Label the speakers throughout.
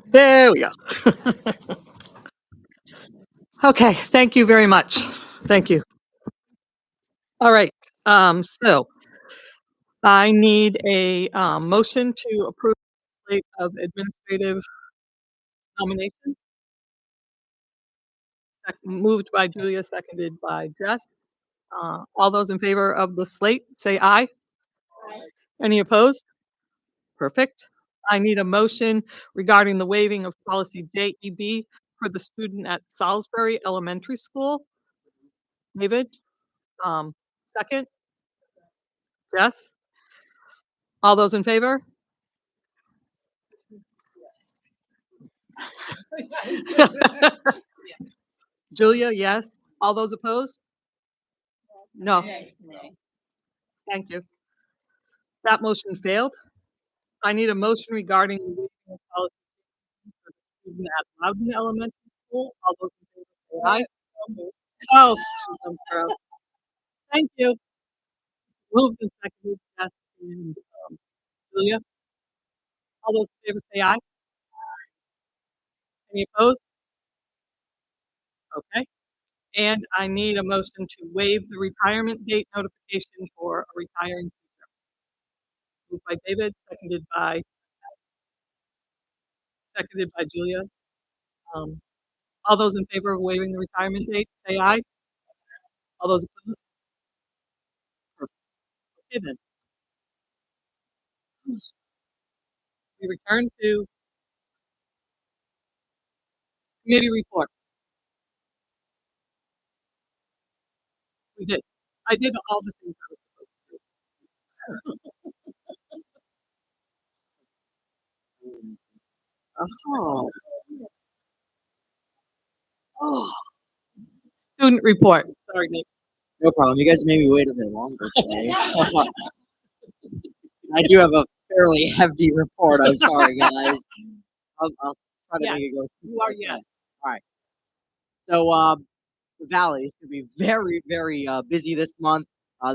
Speaker 1: There we go. Okay, thank you very much. Thank you. All right, so I need a, motion to approve the slate of administrative nominations. Moved by Julia, seconded by Jess. All those in favor of the slate, say aye. Any opposed? Perfect. I need a motion regarding the waiving of policy JEB for the student at Salisbury Elementary School. David, second. Jess? All those in favor? Julia, yes. All those opposed? No. Thank you. That motion failed. I need a motion regarding the waiving of policy for the student at Loudon Elementary School. All those in favor say aye. Oh, jeez, I'm gross. Thank you. Moved and seconded, Jess and, Julia. All those in favor say aye. Any opposed? Okay. And I need a motion to waive the retirement date notification for a retiring teacher. Moved by David, seconded by Julia. Um, all those in favor of waiving the retirement date, say aye. All those opposed? Perfect. Okay, then. We return to committee report. We did. I did all the things I was supposed to do. Oh, oh. Student report. Sorry, Nick.
Speaker 2: No problem. You guys made me wait a bit longer today. I do have a fairly hefty report. I'm sorry, guys. I'll try to make it
Speaker 1: Yes,
Speaker 2: go.
Speaker 1: you are yes.
Speaker 2: All right. So the Valley is going to be very, very busy this month.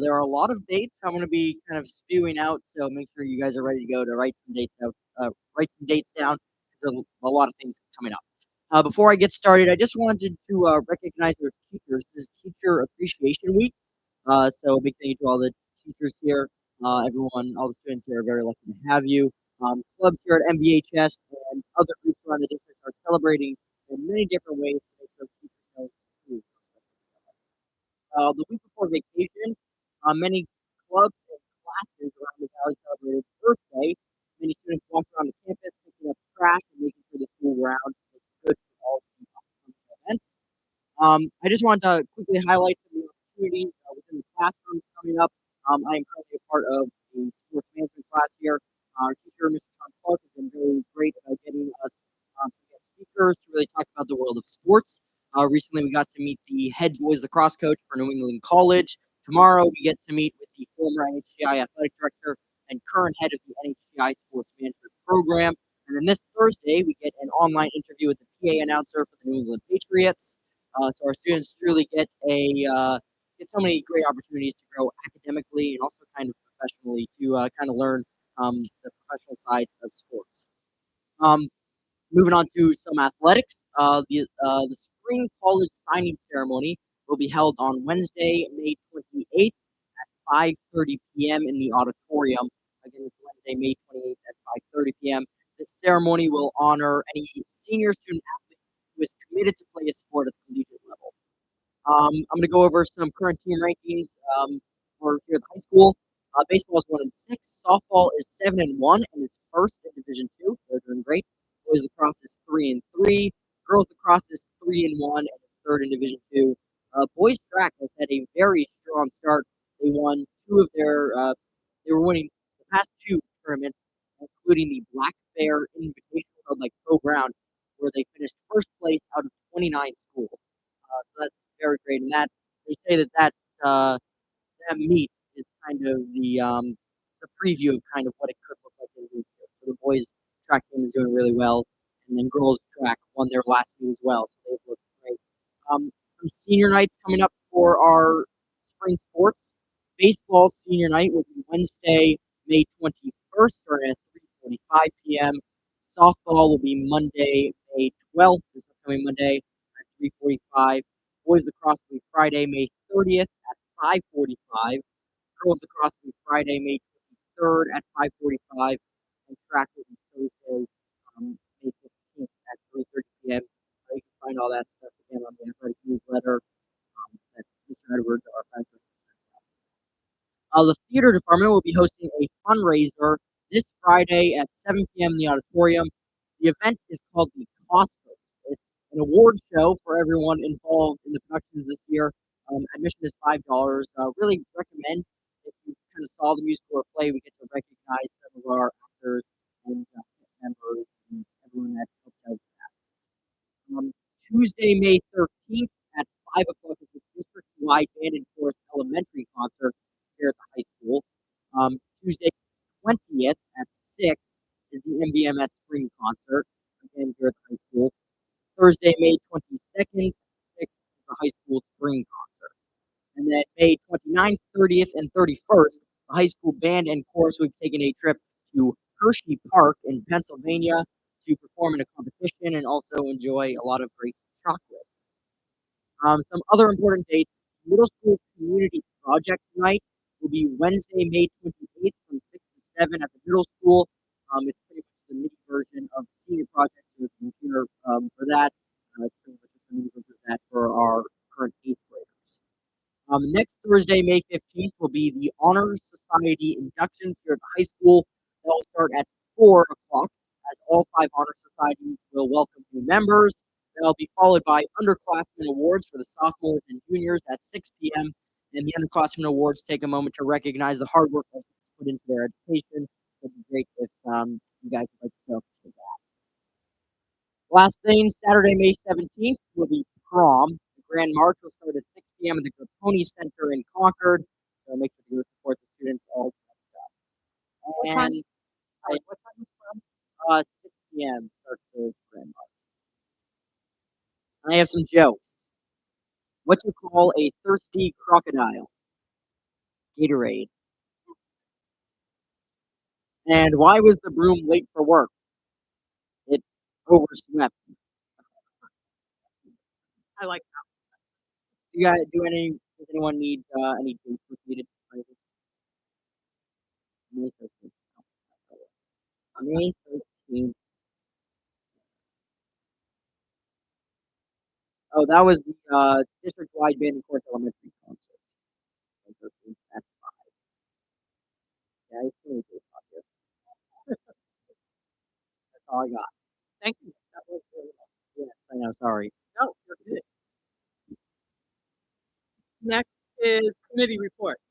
Speaker 2: There are a lot of dates I'm going to be kind of spewing out, so make sure you guys are ready to go to write some dates out. Write some dates down because there's a lot of things coming up. Before I get started, I just wanted to recognize our teachers. This is Teacher Appreciation Week. So big thank you to all the teachers here. Everyone, all the students here are very lucky to have you. Clubs here at MVHS and other groups around the district are celebrating in many different ways to make sure teachers know who. The week before vacation, many clubs and classes around the valley celebrated Earth Day. Many students walked around the campus picking up trash and making sure the school grounds was good for all the upcoming events. I just wanted to quickly highlight some of the opportunities within the classrooms coming up. I am currently a part of the sports management class here. Our teacher, Mr. Tom Clark, has been very great about getting us some guest speakers to really talk about the world of sports. Recently, we got to meet the head boys lacrosse coach for New England College. Tomorrow, we get to meet with the former NHCI athletic director and current head of the NHCI sports management program. And then this Thursday, we get an online interview with the PA announcer for the New England Patriots. So our students truly get so many great opportunities to grow academically and also kind of professionally to kind of learn the professional sides of sports. Moving on to some athletics, the spring college signing ceremony will be held on Wednesday, May 28th at 5:30 p.m. in the auditorium. Again, it's Wednesday, May 28th at 5:30 p.m. This ceremony will honor any senior student athlete who is committed to play a sport at the collegiate level. I'm going to go over some current team rankings for here at the high school. Baseball is 1-6. Softball is 7-1 and is first in Division Two. They're doing great. Boys lacrosse is 3-3. Girls lacrosse is 3-1 and is third in Division Two. Boys track has had a very strong start. They won two of their. They were winning the past two tournaments, including the Black Bear Invitational held like Pro Ground, where they finished first place out of 29 schools. So that's very great. And that they say that meet is kind of the preview of kind of what it could look like in the future. So the boys track team is doing really well, and then girls track won their last meet as well. So they've looked great. Some senior nights coming up for our spring sports. Baseball senior night will be Wednesday, May 21st, starting at 6:45 p.m. Softball will be Monday, May 12th, this upcoming Monday at 3:45. Boys lacrosse will be Friday, May 30th at 5:45. Girls lacrosse will be Friday, May 23rd at 5:45. And track will be Thursday, May 15th at 3:30 p.m. You can find all that stuff again on the athletic newsletter that Mr. Edwards, our president, sends out. The theater department will be hosting a fundraiser this Friday at 7 p.m. in the auditorium. The event is called the Cosmos. It's an award show for everyone involved in the productions this year. Admission is $5. Really recommend if you kind of saw the musical or play, we get to recognize some of our actors and members and everyone that helped out. Um, Tuesday, May 13th at 5 o'clock is the district-wide band and chorus elementary concert here at the high school. Tuesday, 20th at 6 is the MVMS spring concert, again here at the high school. Thursday, May 22nd at 6 is the high school spring concert. And then May 29th, 30th, and 31st, the high school band and chorus will be taking a trip to Hershey Park in Pennsylvania to perform in a competition and also enjoy a lot of great chocolate. Some other important dates: middle school community project night will be Wednesday, May 28th from 6 to 7 at the middle school. It's pretty much the mini version of the senior project, so if you're here for that, it's pretty much just the mini version of that for our current 8th graders. Next Thursday, May 15th, will be the Honor Society inductions here at the high school. They'll start at 4 o'clock, as all 5 honor societies will welcome new members. They'll be followed by underclassmen awards for the sophomores and juniors at 6 p.m. And the underclassmen awards take a moment to recognize the hard work that's put into their education. It'd be great if you guys would like to go for that. Last thing, Saturday, May 17th, will be prom. The Grand March will start at 6 p.m. at the Grapponi Center in Concord. So make sure to support the students all dressed up.
Speaker 1: What time?
Speaker 2: And
Speaker 1: What time is prom?
Speaker 2: 6 p.m. starts the Grand March. And I have some jokes. What do you call a thirsty crocodile? Gatorade. And why was the broom late for work? It overswept.
Speaker 1: I like
Speaker 2: Does anyone need any dates repeated? May 13th. May 13th. Oh, that was the district-wide band and chorus elementary concert. May 13th. That's yeah, it's really good talk here. That's all I got.
Speaker 1: Thank you. That was really well.
Speaker 2: Yes, I know. Sorry.
Speaker 1: No, you're good. Next is committee reports.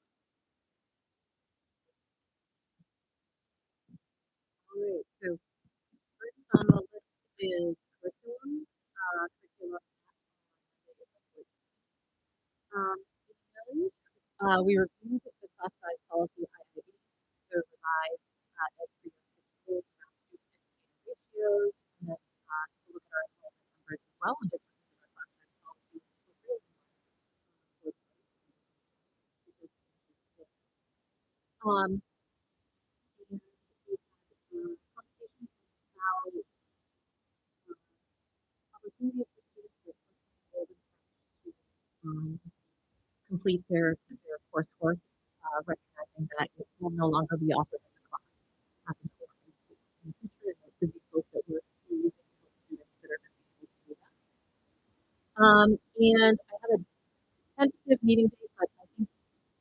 Speaker 3: All right, so first on the list is curriculum. Curriculum. Um, and, we reviewed the class size policy IIB to revise as 306 rules around student educator ratios, and then to look at our enrollment numbers as well and different our class size policies. Um, and we had conversations about opportunities for students to complete their coursework, recognizing that it will no longer be offered as a class in the future, and it could be tools that we're using to help students that are going to be able to do that. And I have a tentative meeting date, but I think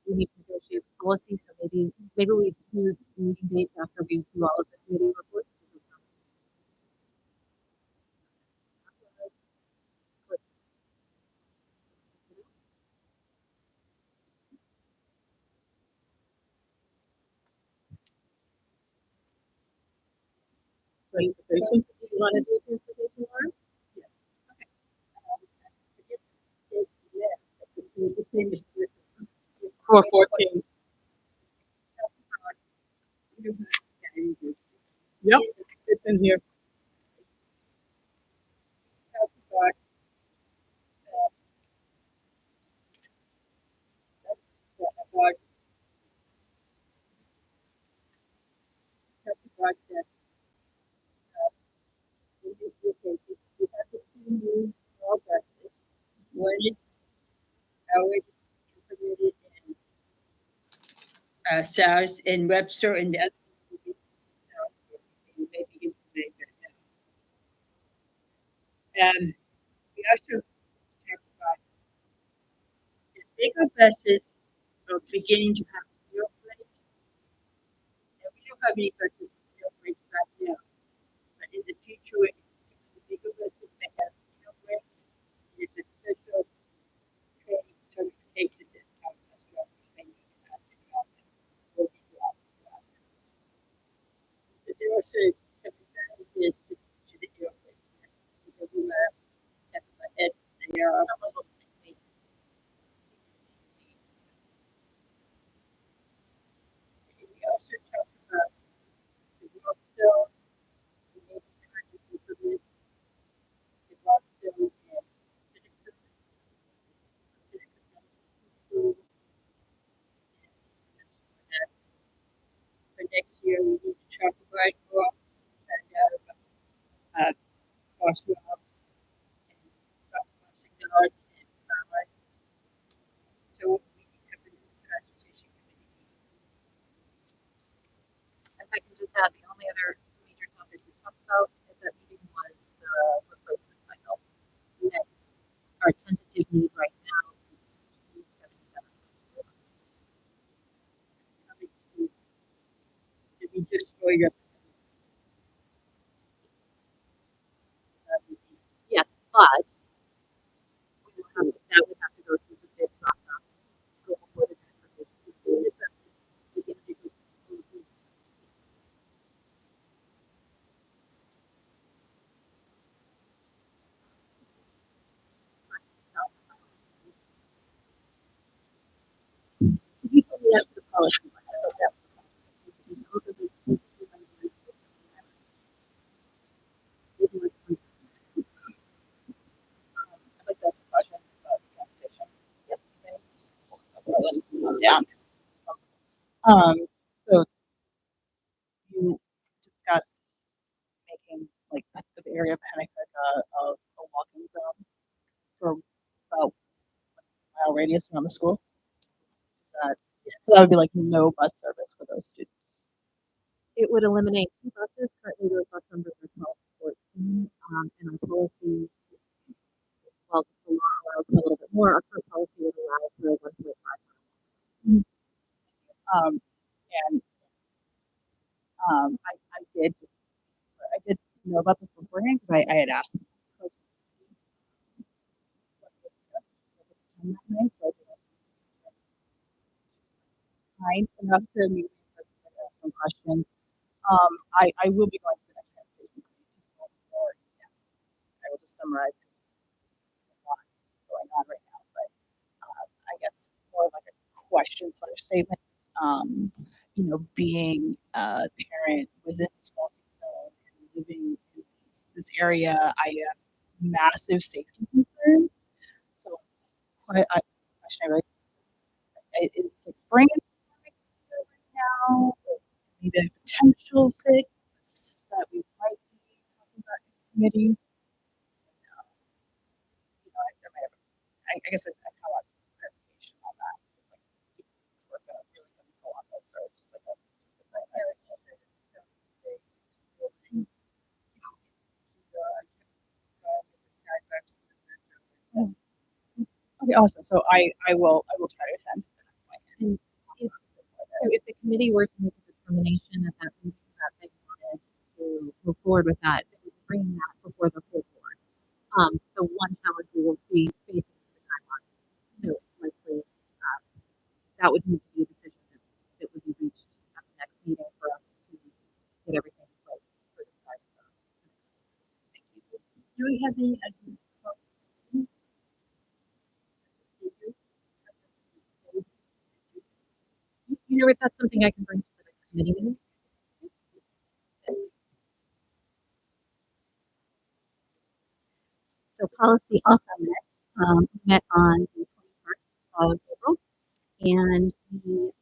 Speaker 3: we need to negotiate policy, so maybe we do meeting dates after we do all of the committee reports.
Speaker 1: Presentation.
Speaker 3: Do you want to do transportation, Laura?
Speaker 1: Yes.
Speaker 3: Okay. It was the same as
Speaker 1: 414. Yep, it's in here.
Speaker 4: SARS and Webster and the other. Maybe implement that. We also talk about the bigger buses are beginning to have fuel breaks. And we don't have any buses with fuel breaks right now. But in the future, the bigger buses may have fuel breaks. It's a special training certification that our bus drivers may need to have to have that will be throughout. But there are some advantages to the fuel breaks. Because we have they are we also talk about the work zone, the maybe trying to implement the work zone and citizen school. For next year, we need to talk about more, find out about crosswalk and crossing guards and so we can have a new transportation committee.
Speaker 3: If I can just add, the only other major topic we talked about at that meeting was the replacement cycle. And our tentative need right now is 277 school buses.
Speaker 4: Did we just for your
Speaker 3: Yes, but we will have to, that would have to go through the bid process, go before the transportation committee. We can do that for the policy. I'd like to ask a question about transportation. Yep.
Speaker 5: Down. So you discussed making like the area of Hennecker a walking zone for about a mile radius around the school. That, so that would be like no bus service for those students.
Speaker 3: It would eliminate 2 buses. Currently, those bus numbers are 12 to 14. And our policy, well, the law allows for a little bit more. Our current policy would allow for 1.5 miles.
Speaker 5: Um, and I did know about this beforehand because I had asked folks what to discuss at the time that night, so I did ask kind enough to meet in person and ask some questions. I will be going to the next transportation committee to go more in depth. I will just summarize because there's a lot going on right now, but I guess more like a question slash statement. Being a parent within this walking zone and living in this area, I have massive safety concerns. So, a question I really it's like brain right now, maybe a potential fix that we might be talking about in committee. I guess I kind of want clarification on that. It's like, we're really going to go on this, or just like a specific Okay, awesome. So I will try to attend.
Speaker 3: And if the committee were to make a determination at that meeting that they wanted to move forward with that, they would bring that before the full board. The one challenge we will be facing is the timeline. So it's likely that would need to be a decision that would be reached at the next meeting for us to get everything in place for the start of the next school. Thank you.
Speaker 4: do we have any ideas?
Speaker 3: You know what? That's something I can bring to the next committee meeting. So policy also met on the 21st of April, and we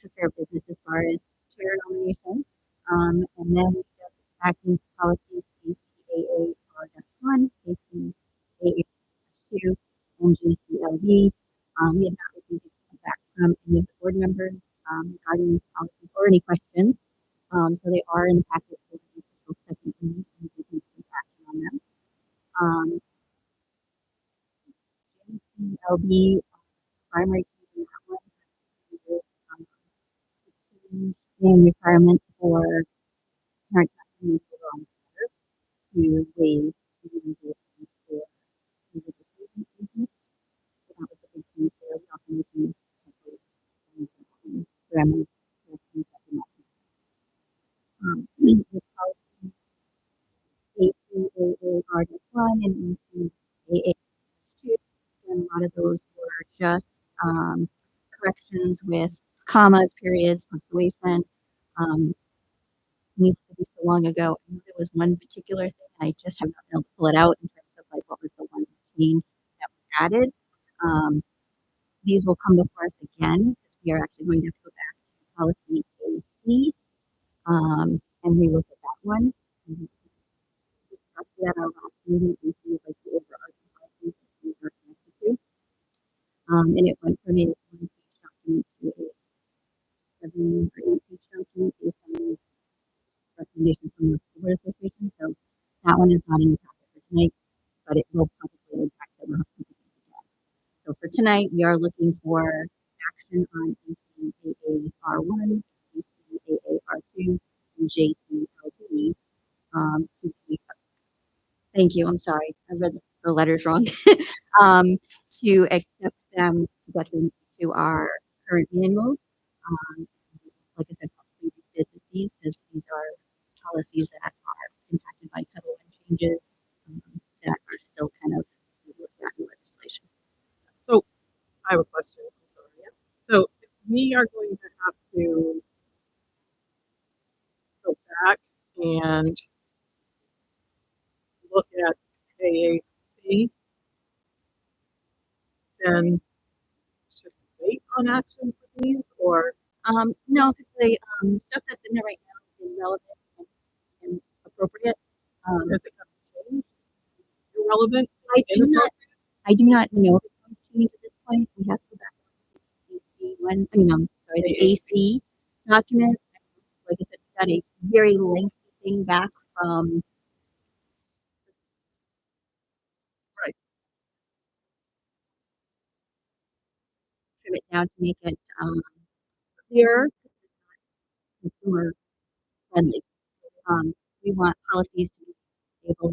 Speaker 3: took care of business as far as chair nomination. And then we did acting policies ACAA R-1, ACAA 2, and GCLB. We have not received feedback from any of the board members regarding these policies or any questions. So they are in the packet for the official second reading, and we can take action on them. LB primary key in that one has to do with change in requirement for parent custody on to waive the limitations for individual agencies. So that was a big change there. We also need to grammar corrections that we with policy ACAAR-1 and ECAA-2, and a lot of those were just corrections with commas, periods, punctuation. Needs to be so long ago. I know there was one particular thing, I just have not been able to pull it out in terms of like what was the one change that was added. These will come before us again because we are actually going to go back to policy AC and relook at that one. We discussed that at our last meeting. AC is like the overarching policy that we are connected to. And it went from a one-page document to a 7 or 8-page document based on the recommendation from the School Board Association. So that one is not in the packet for tonight, but it will probably impact that we'll have to do this again. So for tonight, we are looking for action on ACAAR-1, ACAAR-2, and JCLB. Thank you. I'm sorry. I read the letters wrong. To accept them, to get them to our current manual. Like I said, we revisit these because these are policies that are impacted by Title I changes that are still kind of looked at in legislation.
Speaker 1: So I have a question. I'm sorry. Yeah. So if we are going to have to go back and look at AAC, then should we wait on action for these or?
Speaker 3: No, because the stuff that's in there right now is relevant and appropriate.
Speaker 1: Is it going to change? Irrelevant?
Speaker 3: I do not know if it's going to change at this point. We have to go back to the AC one. I mean, sorry, the AC document. Like I said, we got a very lengthy thing back from.
Speaker 1: Right.
Speaker 3: Trim it down to make it clearer, consumer friendly. We want policies to be able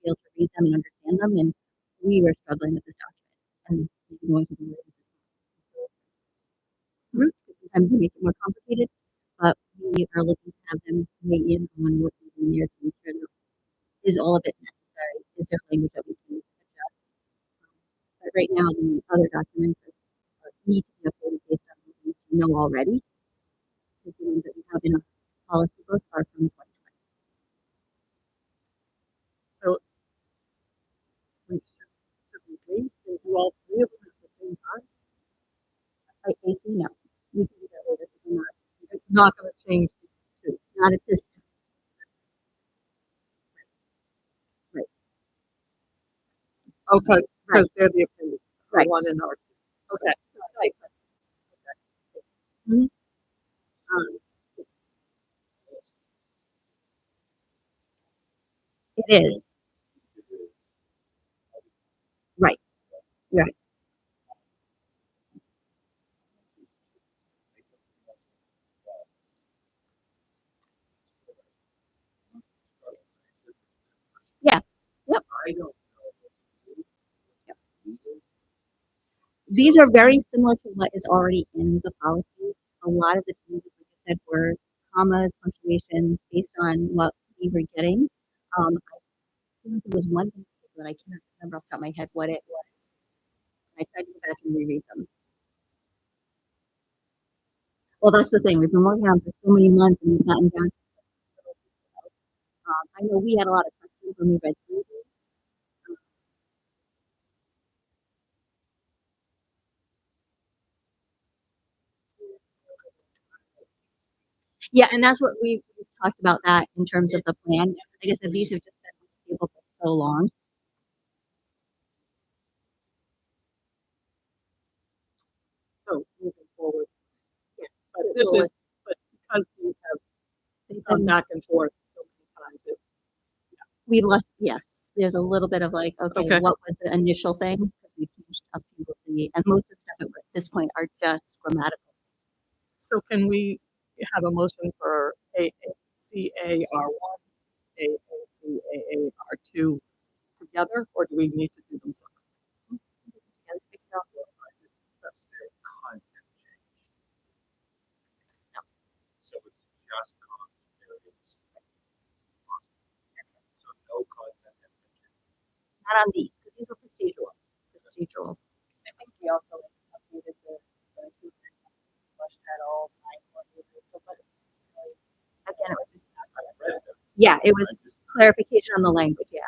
Speaker 3: to read them and understand them, and we were struggling with this document, and we're going to be sometimes they make it more complicated, but we are looking to have them weigh in on what we do there to make sure that is all of it necessary? Is there language that we can adjust? But right now, the other documents need to be updated based on what we need to know already. Because the ones that we have in our policy book are from 2020.
Speaker 1: So should we wait and do all three of them at the same time?
Speaker 3: I see no. We can do that later.
Speaker 1: It's not going to change these two.
Speaker 3: Not at this time. Right.
Speaker 1: Okay, because they're the appendices.
Speaker 3: Right.
Speaker 1: R1 and R2. Okay.
Speaker 3: Right.
Speaker 1: Mm-hmm.
Speaker 3: It is. Right. Right. Yeah. Yep. These are very similar to what is already in the policy. A lot of the changes, like I said, were commas, punctuations based on what we were getting. I think there was one thing that I cannot remember off the top of my head what it was. I tried to go back and reread them. Well, that's the thing. We've been working on it for so many months and we've gotten down. I know we had a lot of questions when we read through these. Yeah, and that's what we talked about that in terms of the plan. Like I said, these have just been on the table for so long.
Speaker 1: So moving But this is, but because these have
Speaker 3: They've
Speaker 1: gone
Speaker 3: been,
Speaker 1: back and forth so many times,
Speaker 3: we lost, yes, there's a little bit of like, okay,
Speaker 1: Okay.
Speaker 3: what was the initial thing? Because we changed a few of and most of the stuff at this point are just grammatical.
Speaker 1: so can we have a motion for AACAR1, AACAAR2 together, or do we need to do them separately?
Speaker 3: And pick it up.
Speaker 6: So it's just comms periods. So no content has been changed.
Speaker 3: Not on these, because these are procedural. Procedural.
Speaker 5: I think we also updated the flush title, so, but
Speaker 3: Again, it was just,
Speaker 6: I read them.
Speaker 3: yeah, it was clarification on the language, yeah.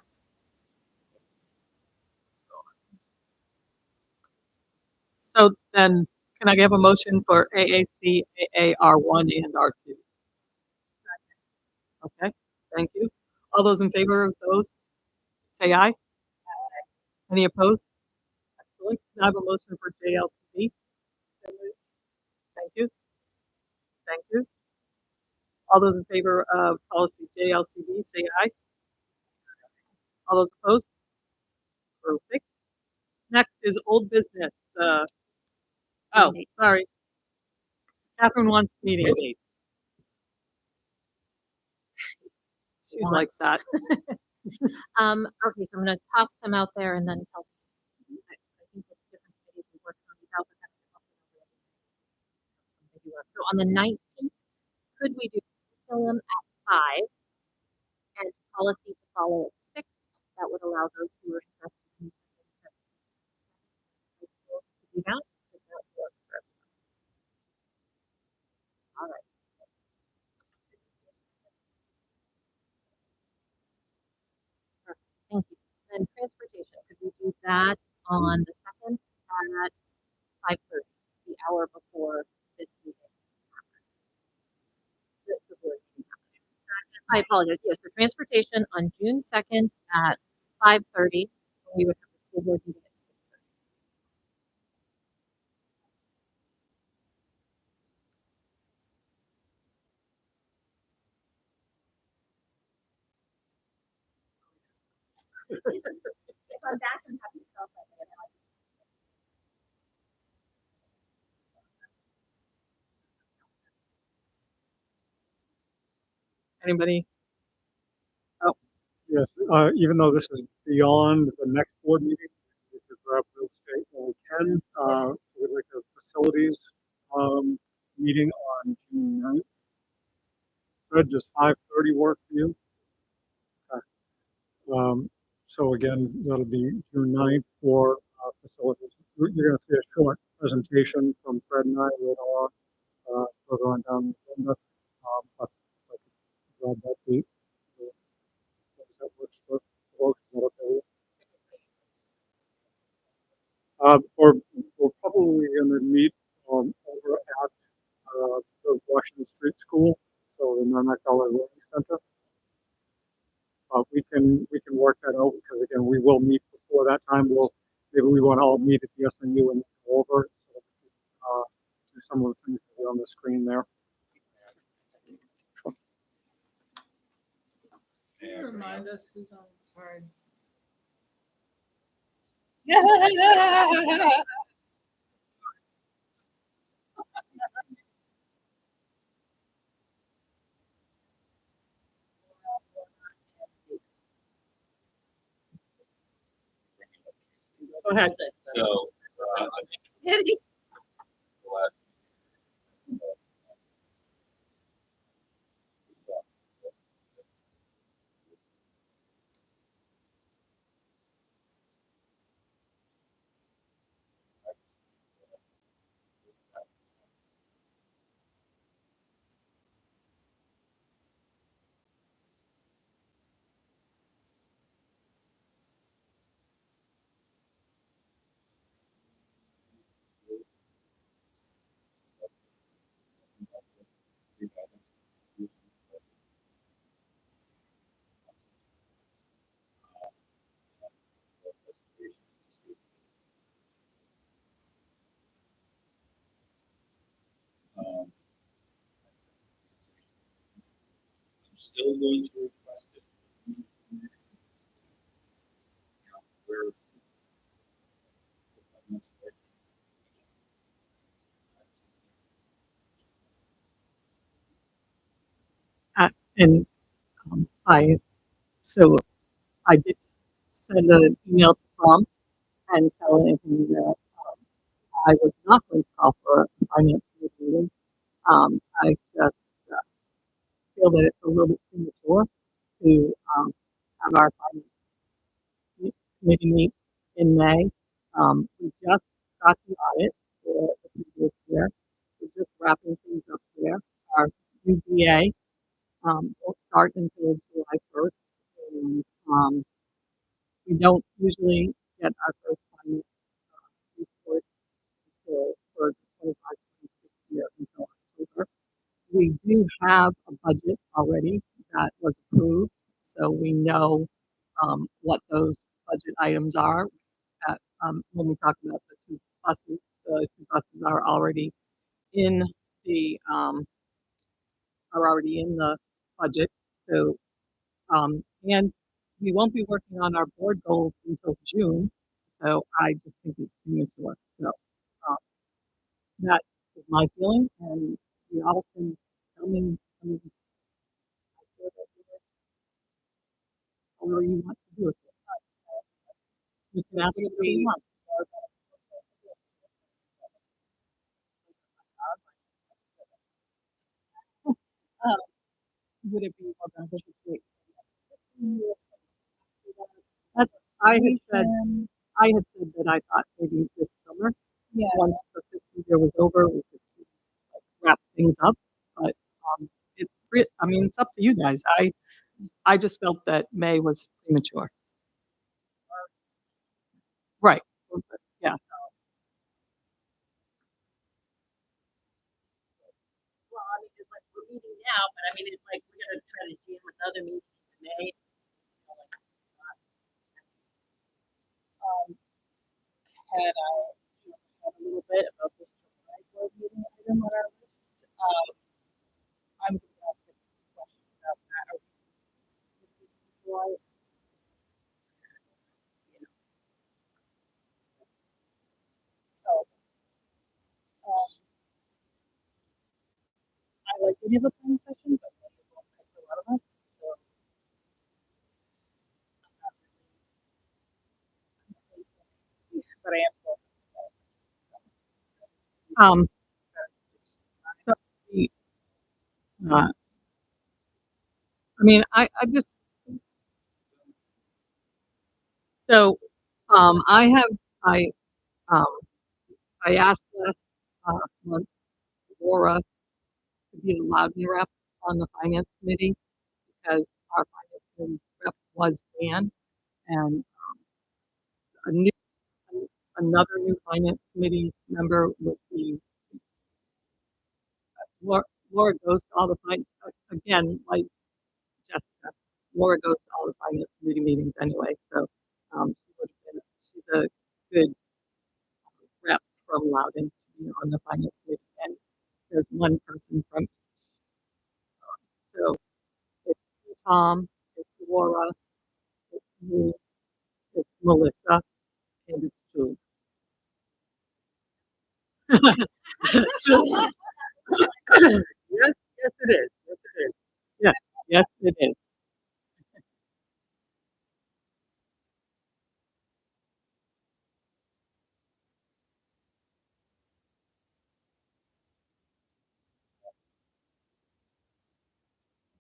Speaker 1: So then, can I have a motion for AACAAR1 and R2? Okay, thank you. All those in favor of those, say aye. Any opposed? Excellent. Can I have a motion for JLCD? Thank you. Thank you. All those in favor of policy JLCD, say aye. All those opposed? Perfect. Next is old business. Oh, sorry. Catherine wants meeting dates. She's like that.
Speaker 3: Okay, so I'm gonna toss some out there and then tell. I think that different committees will work some of these out, but that's also something you want. So on the 19th, could we do curriculum at 5 and policy to follow at 6? That would allow those who are interested in to do that. Does that work for everyone? All right. Perfect. Thank you. Then transportation, could we do that on the 2nd at 5:30, the hour before this meeting happens? The board meeting happens. I apologize. Yes, for transportation on June 2nd at 5:30. We would have the school board meeting at 6:30. If I'm back, I'm happy to tell that.
Speaker 1: Anybody?
Speaker 7: Yes, even though this is beyond the next board meeting, we could grab real estate when we can. We'd like a facilities, meeting on June 9th. Fred, does 5:30 work for you? Okay. So again, that'll be June 9th for, facilities. You're gonna see a short presentation from Fred and I later on, further on down the agenda. But if I could grab that date. That works for folks. Is that okay with you? We're probably going to meet over at the Washington Street School, so the Merrimack Valley Learning Center. We can work that out because again we will meet before that time. Maybe we want to all meet at the SMU and go over it. So we can, do some of the things that are on the screen there.
Speaker 1: Can you remind us who's on? Sorry. Go ahead.
Speaker 6: So, I think the last. still going to request it. Where
Speaker 1: And so I did send an email to Tom and telling him that I was not going to call for a finance committee meeting. I just uh, feel that it's a little bit premature to have our committee meet in May. We just got the audit for the previous year. We're just wrapping things up there. Our UBA won't start until July 1st. And we don't usually get our first finance report until for the 25-26 year until October. We do have a budget already that was approved, so we know what those budget items are. When we talk about the two buses in the um, are already in the budget. So and we won't be working on our board goals until June. So I just think it's premature. So um, that is my feeling, and you all can tell me. I mean, however you want to do it. You can ask whatever you want. Uh, would it be more beneficial to wait? That's I had said that I thought maybe this summer,
Speaker 5: Yeah.
Speaker 1: once the fiscal year was over, we could see, like, wrap things up. But I mean, it's up to you guys. I just felt that May was premature. Right. Yeah.
Speaker 4: Well, I mean, it's like we're meeting now, but I mean, it's like we're gonna try to jam another meeting in May.
Speaker 5: Um, can I talk a little bit about this July board meeting item on our list? I'm going to ask a question about that. Are we July? Oh, I like any of the planning session, but maybe it won't take a lot of us. So but I am for
Speaker 1: Um. So, the, I mean, I just so I um I asked last month Laura to be the Loudon rep on the finance committee because our finance committee rep was Dan, and a new another new finance committee member would be Laura. Laura goes to all the again, like Jessica. Laura goes to all the finance committee meetings anyway, so she's a good rep from Loudon to be on the finance committee, and there's one person from so it's Tom, it's Laura, it's me, it's Melissa, and it's Julie. Julie. Yes, yes, it is. Yes, it is. Yes, yes, it is.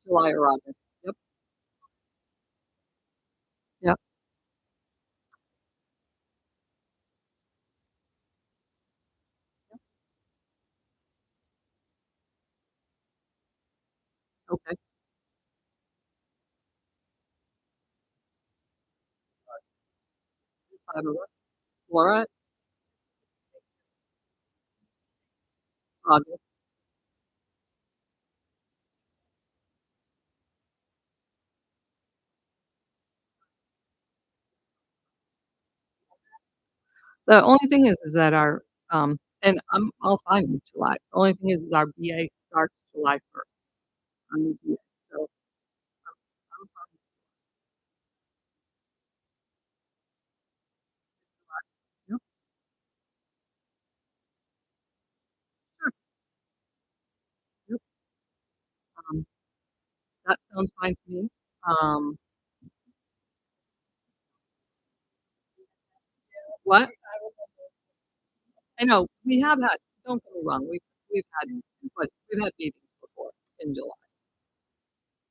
Speaker 1: July or August. Yep, yep. Okay. There's five of us. Laura, August. The only thing is that and I'm all fine with July. The only thing is our BA starts July 1st. I'm the BA, so That sounds fine to me. Um, what? I know, we have had, don't get me wrong, we've had meetings before in July.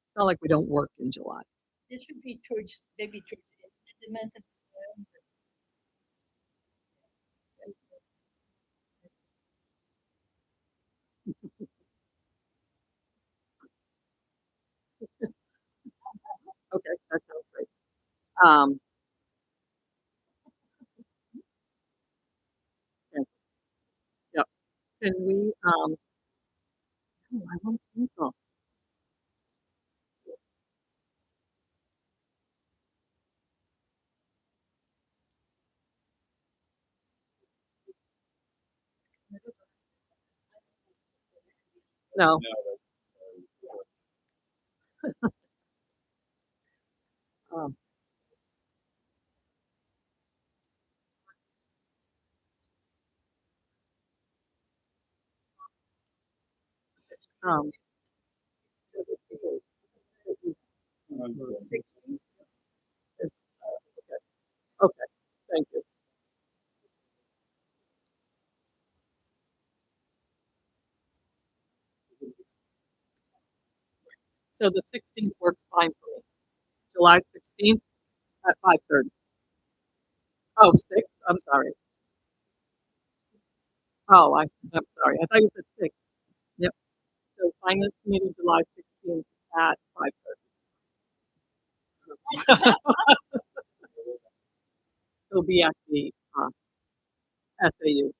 Speaker 1: It's not like we don't work in July.
Speaker 4: This would be towards, maybe towards the end of the month of November.
Speaker 1: Okay, that sounds great. Um, and- yep. Can we, oh, I want pencil. No,
Speaker 6: No,
Speaker 1: um, um, is, okay, thank you. So the 16th works fine for me. July 16th at 5:30. Oh, 6, I'm sorry. Oh, I'm sorry. I thought you said 6. Yep. So finance committee, July 16th at 5:30. It'll be at the SAU.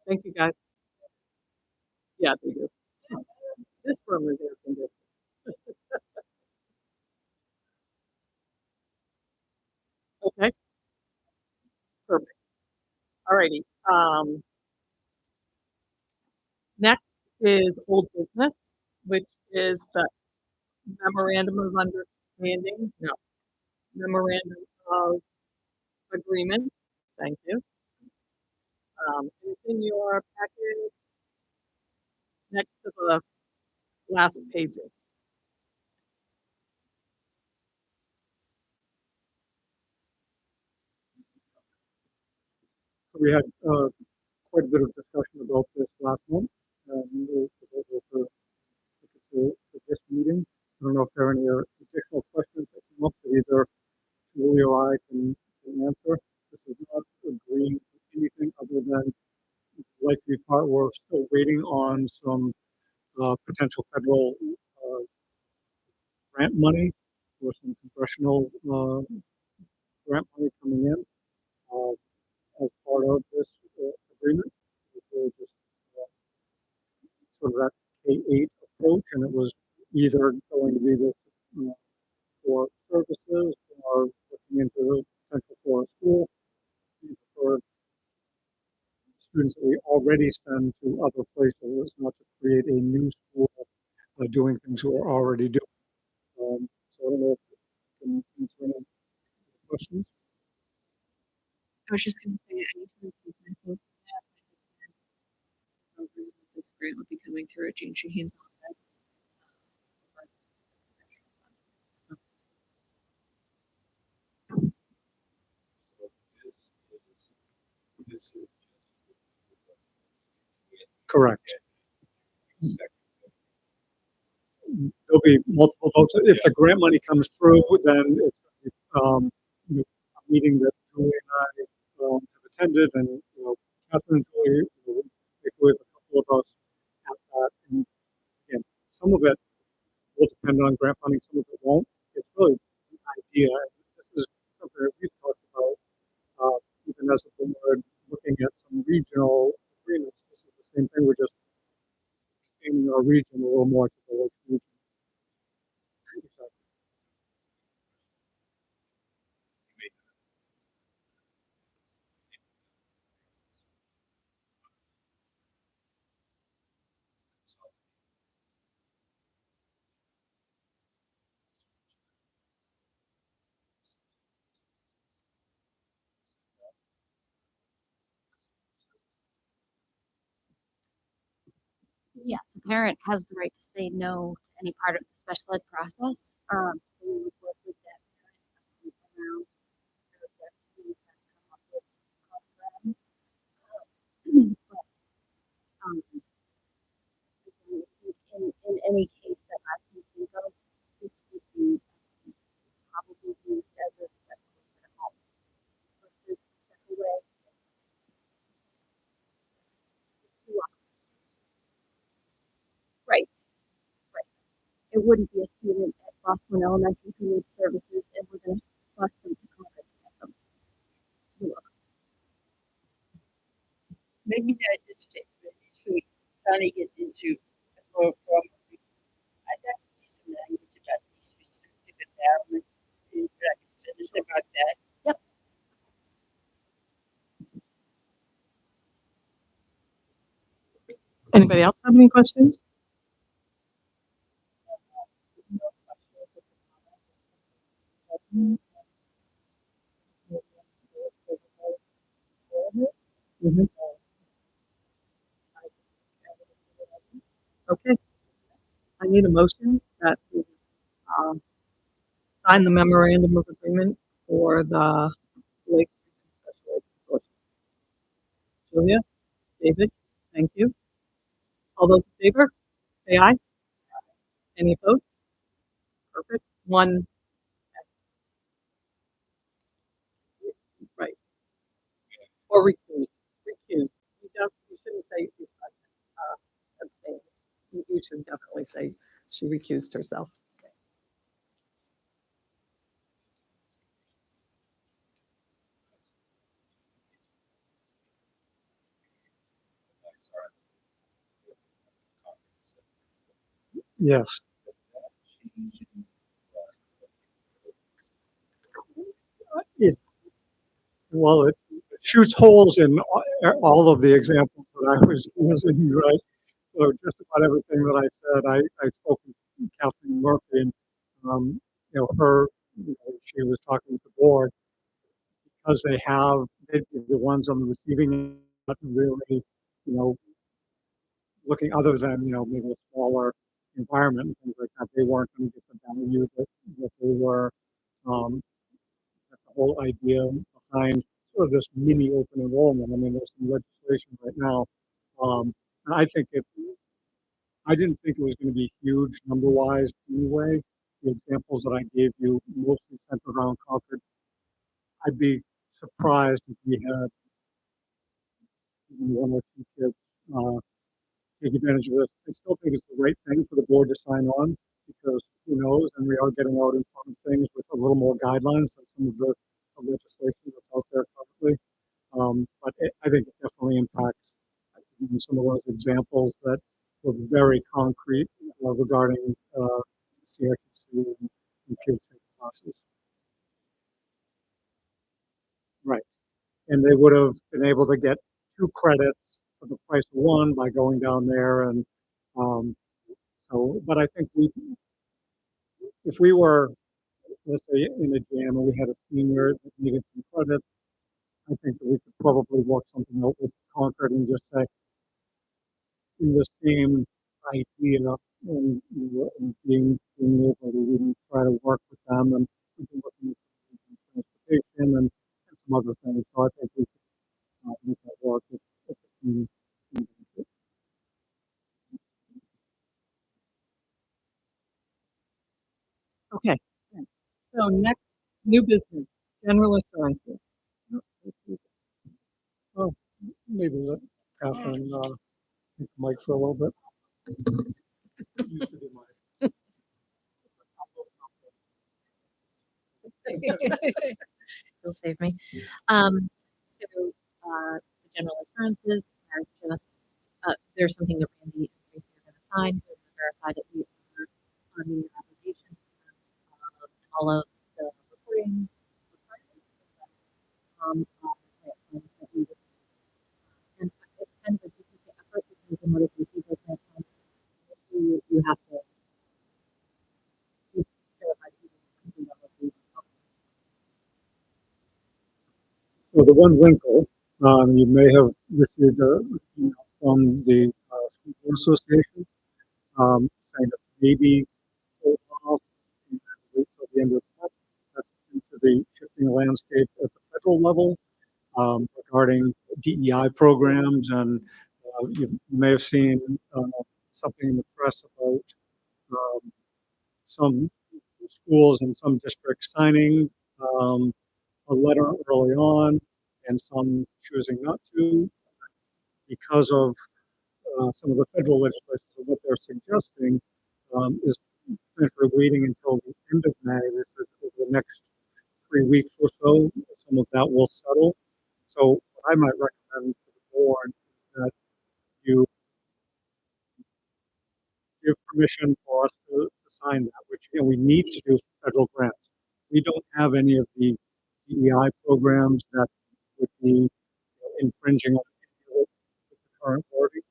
Speaker 1: Thank you, guys. Yeah, they do. This room is air conditioned. Okay, perfect. Alrighty. Next is old business, which is the memorandum of understanding. No, memorandum of agreement. Thank you. It's in your packet next to the last pages.
Speaker 7: So we had quite a bit of discussion about this last month. The proposal for this meeting. I don't know if there are any additional questions that come up that either Julie or I can answer. This is not agreeing to anything other than the likely part. We're still waiting on some potential federal grant money or some congressional grant money coming in as part of this agreement. We're just sort of that K-8 approach, and it was either going to be this for services or looking into the potential for a school for students that we already send to other places, not to create a new school doing things we're already doing. So I don't know if you can answer any questions.
Speaker 3: I was just going to say, I need to recuse myself from that. My husband agreed that this grant would be coming through Jane Shaheen's office.
Speaker 6: this is
Speaker 7: Correct. There'll be multiple votes. If the grant money comes through, then it's a meeting that Julie and I have attended, and Catherine and Julie, with a couple of us at that. And again, some of it will depend on grant funding, some of it won't. It's really an idea. This is something that we've talked about, even as a board, looking at some regional agreements. This is the same thing. We're just expanding our region a little more to the local region.
Speaker 3: Yes, a parent has the right to say no to any part of the special ed process. So we would work with that parent around their objectives and come up with a program. But in any case that I can think of, this would be probably used as a step closer to home versus a step away. Right, right. It wouldn't be a student at Boston Elementary who needs services and we're going to bus them to Concord to get them. You're welcome.
Speaker 4: Maybe not at this stage, but this week, trying to get into a more formal. I'd like to see some language about these specific endowment and practices about that.
Speaker 3: Yep.
Speaker 1: Anybody else have any questions? Mhm. Okay, I need a motion that we um, sign the memorandum of agreement for the Lakes Region Special Ed Consortium. Julia, David, thank you. All those in favor, say aye. Any opposed? Perfect. One, right. Or recuse. Recuse. You shouldn't say abstain. You should definitely say she recused herself.
Speaker 7: Yes. It, well, it shoots holes in all of the examples that I was using, right? So just about everything that I said, I spoke with Kathleen Murphy, and her, she was talking with the board because they'd be the ones on the receiving end, not really, looking other than, maybe a smaller environment and things like that. They weren't going to get the value that they were. Um, That's the whole idea behind sort of this mini open enrollment. I mean, there's some legislation right now. And I didn't think it was going to be huge number wise anyway. The examples that I gave you mostly centered around Concord. I'd be surprised if we had even one or two kids take advantage of this. I still think it's the right thing for the board to sign on because who knows, and we are getting out in front of things with a little more guidelines than some of the legislation that's out there currently. But I think it definitely impacts some of those examples that were very concrete regarding CRTC and kids in classes. Right. And they would have been able to get 2 credits for the price of one by going down there. And um, but I think if we were, let's say, in a jam and we had a senior that needed some credits, I think that we could probably work something out with Concord and just say, in the same idea and being able to really try to work with them and we can look into transportation and some other things. So I think we could make that work if the team can do it.
Speaker 1: Okay. Thanks. So next, new business, general assurances.
Speaker 7: Oh, maybe let Catherine take the mic for a little bit. Used to be mine.
Speaker 3: You'll save me. So the general assurances are just there's something that Randy and Tracy are going to sign to verify that we are on the applications in terms of all of the reporting requirements on the plans that we receive. And it's kind of a duplicate effort because in order to receive those grant funds, you have to verify that you complete all of these.
Speaker 7: So the one wrinkle, you may have received email from the school Association, saying that maybe hold off and wait till the end of the month. That's into the shifting landscape at the federal level, regarding DEI programs, and you may have seen something in the press about some schools and some districts signing a letter early on, and some choosing not to because of some of the federal legislators. What they're suggesting is potentially waiting until the end of May, this is over the next 3 weeks or so. Some of that will settle. So what I might recommend to the board is that you give permission for us to sign that, which we need to do for federal grants. We don't have any of the DEI programs that would be infringing on the current wording.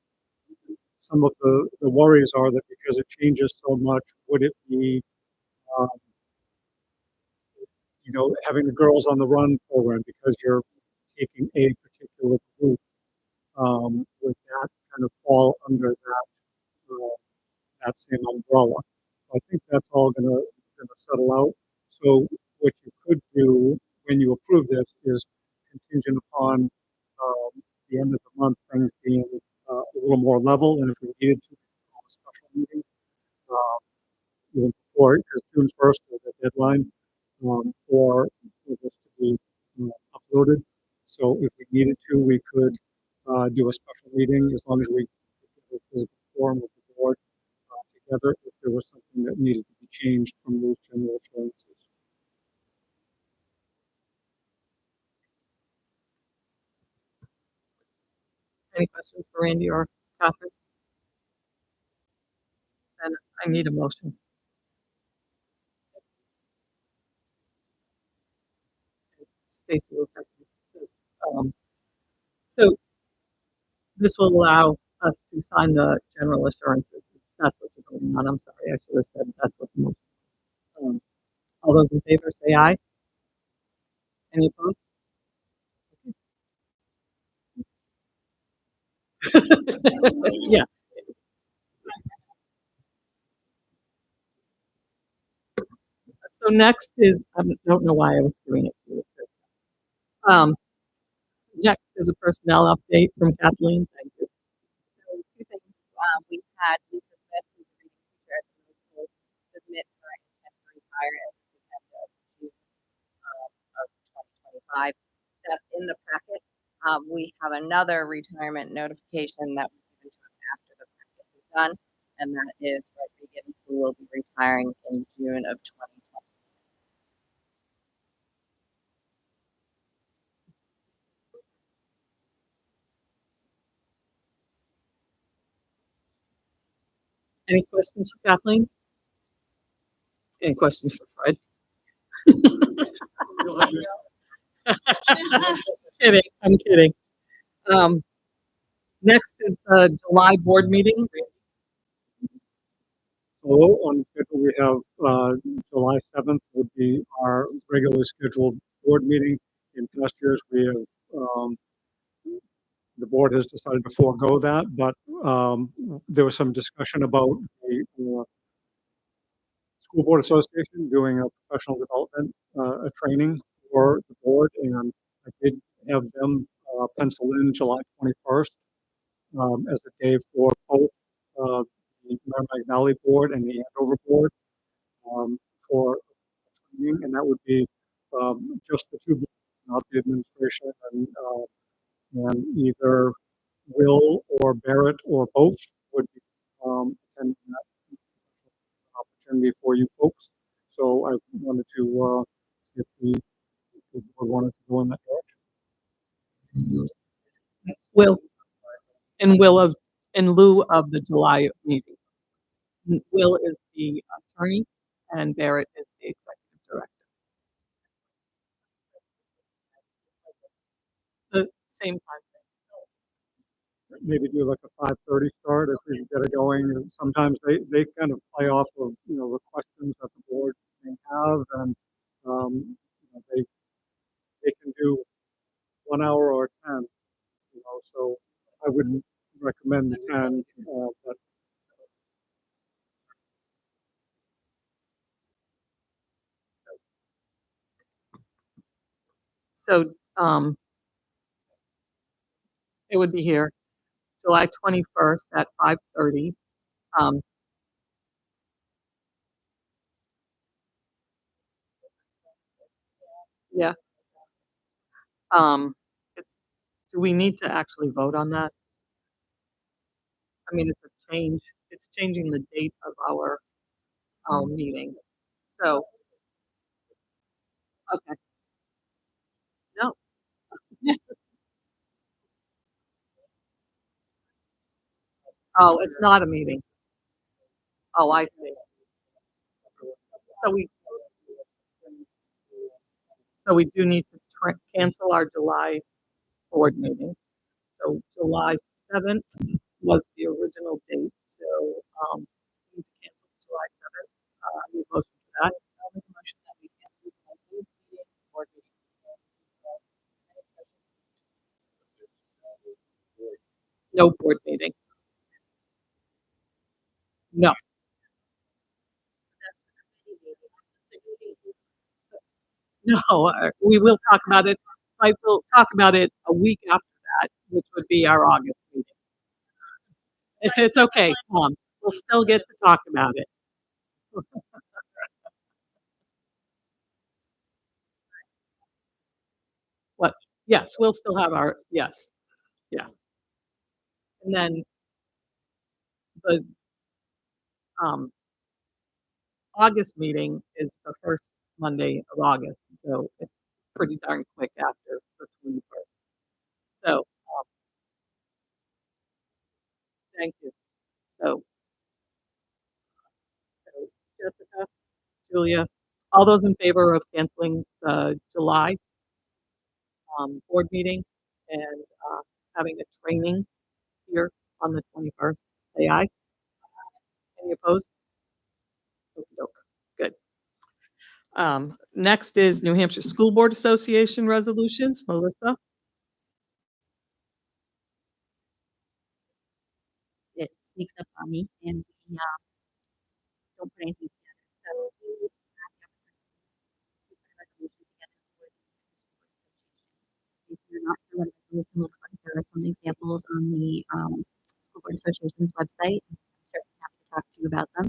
Speaker 7: Some of the worries are that because it changes so much, would it be, um, having the Girls on the Run program because you're taking a particular group, would that kind of fall under that same umbrella? I think that's all gonna settle out. So what you could do when you approve this is contingent upon the end of the month, things being a little more level, and if we needed to call a special meeting, uh, even before, because June 1st is the deadline for this to be uploaded. So if we needed to, we could do a special meeting as long as we get the forum with the board together if there was something that needed to be changed from those general assurances.
Speaker 1: Any questions for Randy or Catherine? Then I need a motion. Stacy will second. So this will allow us to sign the general assurances. That's what you're voting on. I'm sorry, I should have said that's what the motion. Um, all those in favor say aye. Any opposed? Yeah. So next is, I don't know why I was doing it. Um, next is a personnel update from Kathleen. Thank you.
Speaker 3: So two things. We've had Lisa Smith, who's a reading teacher at the middle school, submit her intent to retire at the end of June of 2025. That's in the packet. We have another retirement notification that was given to us after the packet was done, and that is Rodriguez, who will be retiring in June of 2020.
Speaker 1: Any questions for Kathleen? Any questions for Fred? Kidding. I'm kidding. Next is the July board meeting.
Speaker 7: So on schedule, we have July 7th would be our regularly scheduled board meeting. In past years, we have the board has decided to forego that, but there was some discussion about the School Board Association doing a professional development a training for the board, and I did have them pencil in July 21st as a day for both the Merrimack Valley Board and the Andover Board for training, and that would be just the two, not the administration, and either Will or Barrett or both would be attending that opportunity for you folks. So I wanted to see if the board wanted to go in that direction.
Speaker 1: Will, in lieu of the July meeting. Will is the attorney and Barrett is the executive director. The same time frame.
Speaker 7: Maybe do like a 5:30 start if we can get it going. And sometimes they kind of play off of the questions that the board may have, and they can do 1 hour or 10. So I wouldn't recommend the 10, but
Speaker 1: So, it would be here, July 21st at 5:30. Um, yeah, it's do we need to actually vote on that? I mean, it's a change. It's changing the date of our meeting. So, okay. No. Oh, it's not a meeting. Oh, I see. So we so we do need to cancel our July board meeting. So July 7th was the original date. So we need to cancel July 7th. I need a motion for that.
Speaker 5: I'll make a motion that we cancel the board meeting, board meeting.
Speaker 1: No board meeting. No. No, we will talk about it. I will talk about it a week after that, which would be our August meeting. It's okay, Tom. We'll still get to talk about it. What? Yes, we'll still have our, yes, yeah. And then the um, August meeting is the first Monday of August, so it's pretty darn quick after the 21st. So, thank you. So, so Jessica, Julia, all those in favor of canceling the July board meeting and having a training here on the 21st, say aye. Any opposed? Okey-doke. Good. Next is New Hampshire School Board Association resolutions. Melissa?
Speaker 3: It sneaks up on me, and we don't put anything together. So we have to put a resolution together for the association. If you're not sure what a resolution looks like, there are some examples on the School Board Association's website. I'm certainly happy to talk to you about them.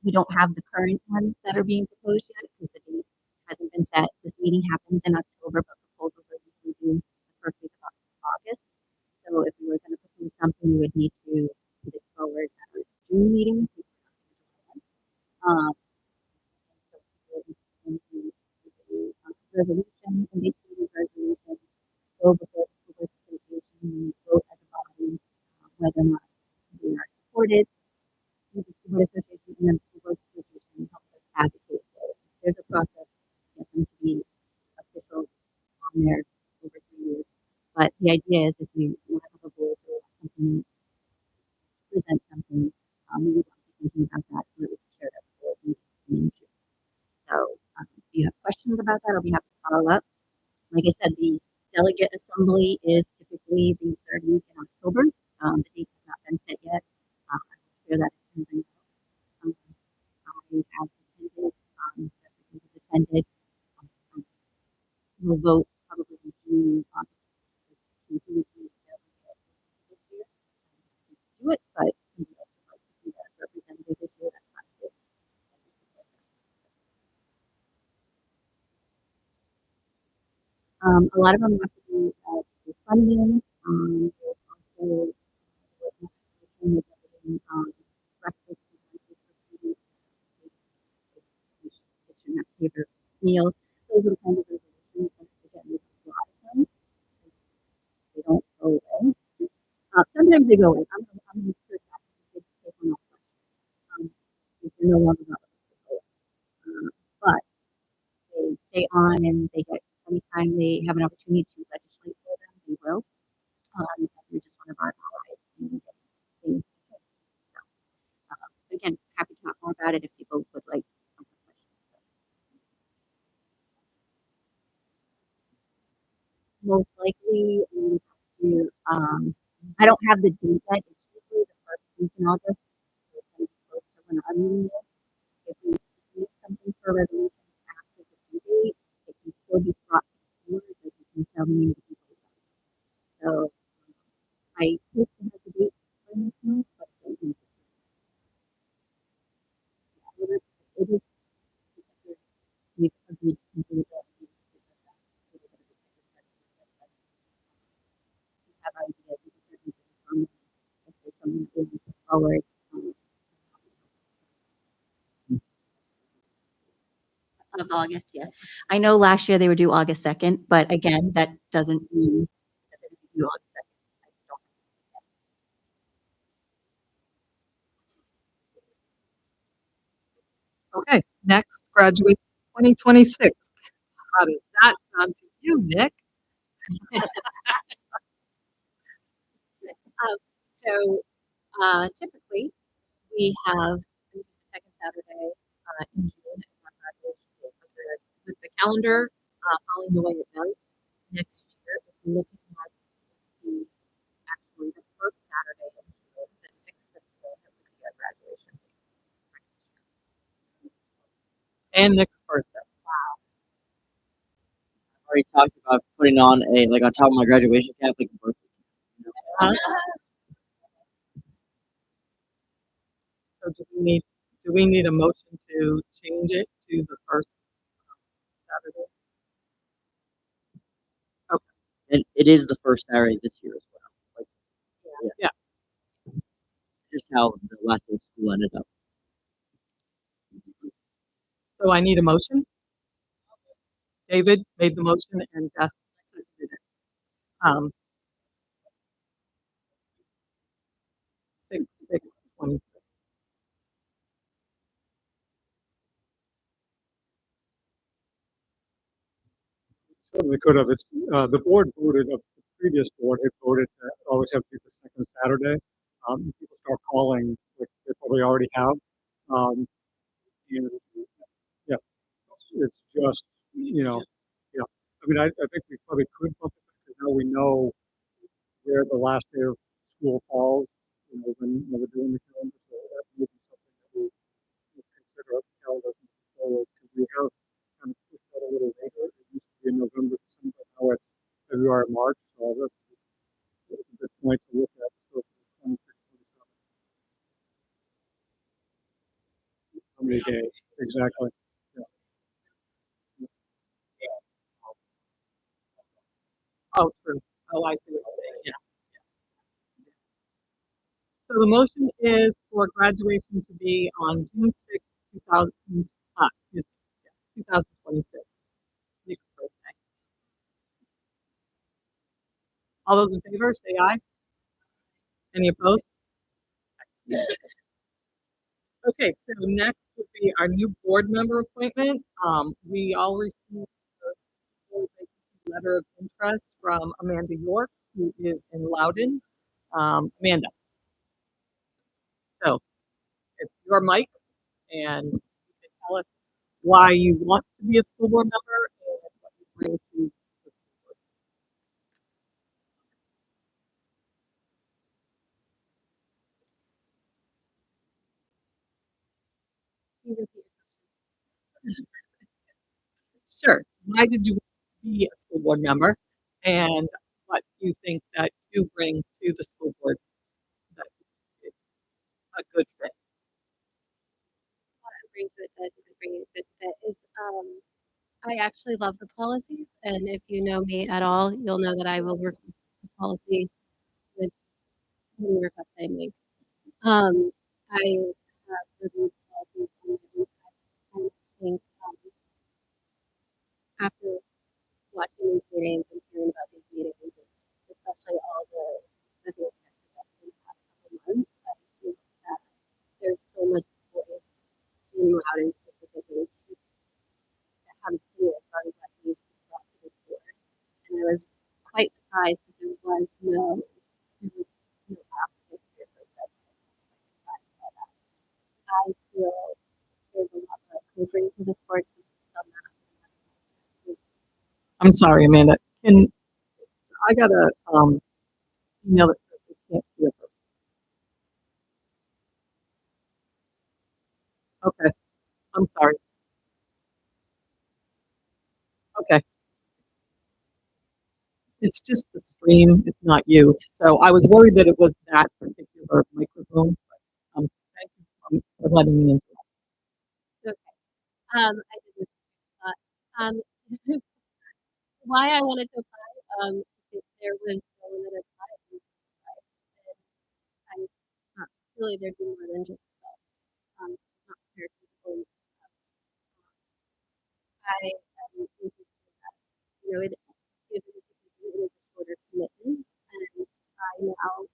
Speaker 3: We don't have the current ones that are being proposed yet because the date hasn't been set. This meeting happens in October, but proposals are usually due the first week of August. So if we were going to propose something, we would need to put it forward at our June meeting. Um, so we would need to do a resolution, and basically the resolution go before the School Board Association and vote as a body whether or not we are supported with the School Board Association, and then the School Board Association helps us advocate for it. There's a process to get them to be official on there over 3 years. But the idea is if we want to have a board or something, present something, we would want to be thinking about that so that we can share that with the board meeting. So if you have questions about that, I'll be happy to follow up. Like I said, the delegate assembly is typically the third week in October. The date has not been set yet. I'll share that as soon as I know. I have attended, Jessica has attended. Um, we'll vote probably in June, August. To who would be the delegate this year. Do it, but somebody else would like to be that representative this year. That's fine too. A lot of them have to do with funding. There's also breakfast and lunches for students. They shouldn't have to pay for meals. Those are the kind of resolutions that again we have a lot of them. They don't go away. Sometimes they go away. I'm sure that they take one off. If they're no longer relevant, they go away. But they stay on and they get anytime they have an opportunity to legislate for them, they will. You're just one of our allies in getting things changed. So, again, happy to talk more about it if people would like some questions. Most likely, we have to. I don't have the date yet. It's usually the first week in August. So it's going to be close to when our meeting is. If we submit something for a resolution after the due date, it can still be forward. Of August, yeah. I know last year they were due August 2nd, but again, that doesn't mean that they're gonna be due August 2nd. I just don't
Speaker 1: Okay, next, graduate 2026. How does that sound to you, Nick?
Speaker 3: So, typically, we have we use the second Saturday in June as our graduation day. But with the calendar falling the way it does next year, it's looking like the actually the first Saturday in June, the 6th of June, that would be our graduation date for next year.
Speaker 1: And Nick's birthday.
Speaker 2: Already talked about putting on a like on top of my graduation cap, like a birthday.
Speaker 1: Huh? So do we need a motion to change it to the first Saturday?
Speaker 2: And it is the first Saturday this year as well. Like,
Speaker 1: Yeah.
Speaker 2: just how the last day of school ended up.
Speaker 1: So I need a motion. David made the motion and Gus seconded it. 6/6/26.
Speaker 7: Certainly could have. It's, the board voted, the previous board had voted to always have to be the second Saturday. People start calling, like they probably already have. Um, and yeah, it's just, yeah. I mean, I think we probably could bump it because now we know where the last day of school falls, when we're doing the calendar. So that may be something that we consider the calendar moving forward because we have kind of pushed that a little later. It used to be in November, December, now it's February, March. So that's a good point to look at. So 26, 27. How many days? Exactly. Yeah.
Speaker 1: Oh, true. Oh, I see what you're saying. Yeah. So the motion is for graduation to be on June 6th, 2026. Nick's birthday. All those in favor, say aye. Any opposed? Excellent. Okay, so next would be our new board member appointment. We all received a full vacancy letter of interest from Amanda York, who is in Loudon. Amanda, so it's your mic, and you can tell us why you want to be a school board member and what you bring to the school board.
Speaker 3: Can you repeat
Speaker 1: Sure. Why did you want to be a school board member, and what do you think that you bring to the school board that is a good fit?
Speaker 3: what I bring to it that is bringing a good fit is I actually love the policies, and if you know me at all, you'll know that I will request the policy with any request I make. I have reviewed policies and I think after watching these meetings and hearing about these meetings, and especially all the things that have happened in the past couple months, I think that there's so much voice in Loudon specifically to have a clear about what needs to be brought to this board. And I was quite surprised that there was no applicant here for that. I was quite surprised by that. I feel there's a lot that I could bring to this board to some that.
Speaker 1: I'm sorry, Amanda. Can I got a email that says we can't hear her. Okay, I'm sorry. Okay. It's just the stream, it's not you. So I was worried that it was that particular microphone. But, thank you for letting me in.
Speaker 3: Okay. I did this. Um, why I wanted to apply, if there was no limited apply, I feel like they're doing more than just themselves. Not prepared for people. I am interested that, it given the position, it is a shorter commitment, and I now all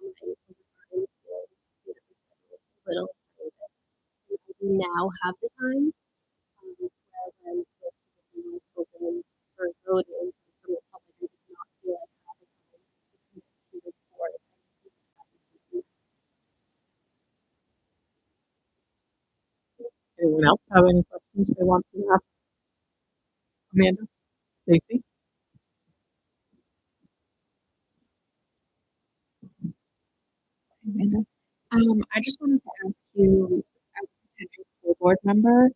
Speaker 3: my kindergarten school students a little private. And I do now have the time, where when this position was open for voting from the public, I did not feel like I had the time to commit to this board. I didn't have the time.
Speaker 1: Anyone else have any questions they want to ask? Amanda? Stacy?
Speaker 8: Amanda. I just wanted to ask you, as a potential school board member,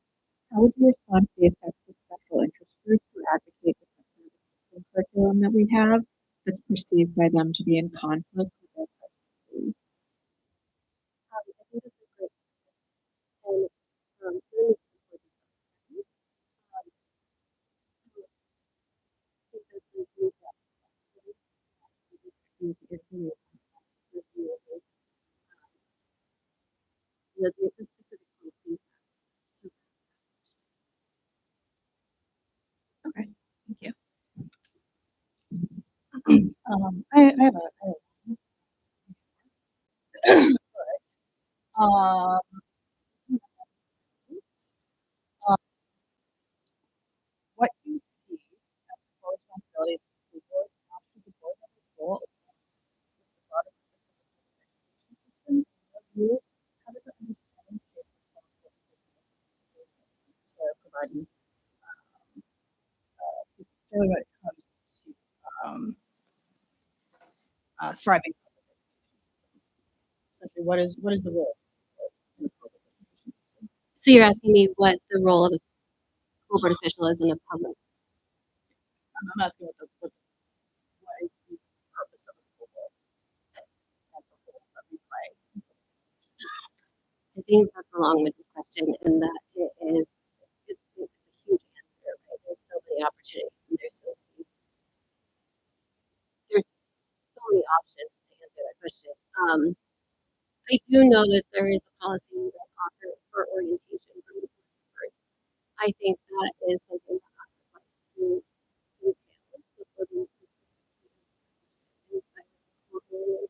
Speaker 8: how would you respond to the effects of special interest groups who advocate the sensitive existing curriculum that we have that's perceived by them to be in conflict with their personal beliefs?
Speaker 3: I think it's a great and really important question. Um, so I think that's a huge question. Need to get to know the specific policies. So
Speaker 8: Okay, thank you.
Speaker 5: I have um, uh, what you see as the core responsibility of the school board after the board members role with the broader purpose of the public education system, in your view, how does it understand and shape responsibility for providing, particularly when it comes to thriving public education system? Essentially, what is the role in the public education system?
Speaker 3: So you're asking me what the role of a school board official is in a public.
Speaker 5: I'm asking what is the purpose of a school board and the role that we play.
Speaker 3: I think that's a long-winded question, in that it's a huge answer, right? There's so many opportunities, and there's so many options to answer that question. I do know that there is a policy that's offered for orientation from the board members. I think that is something that I would like to entail before the insight of the school board,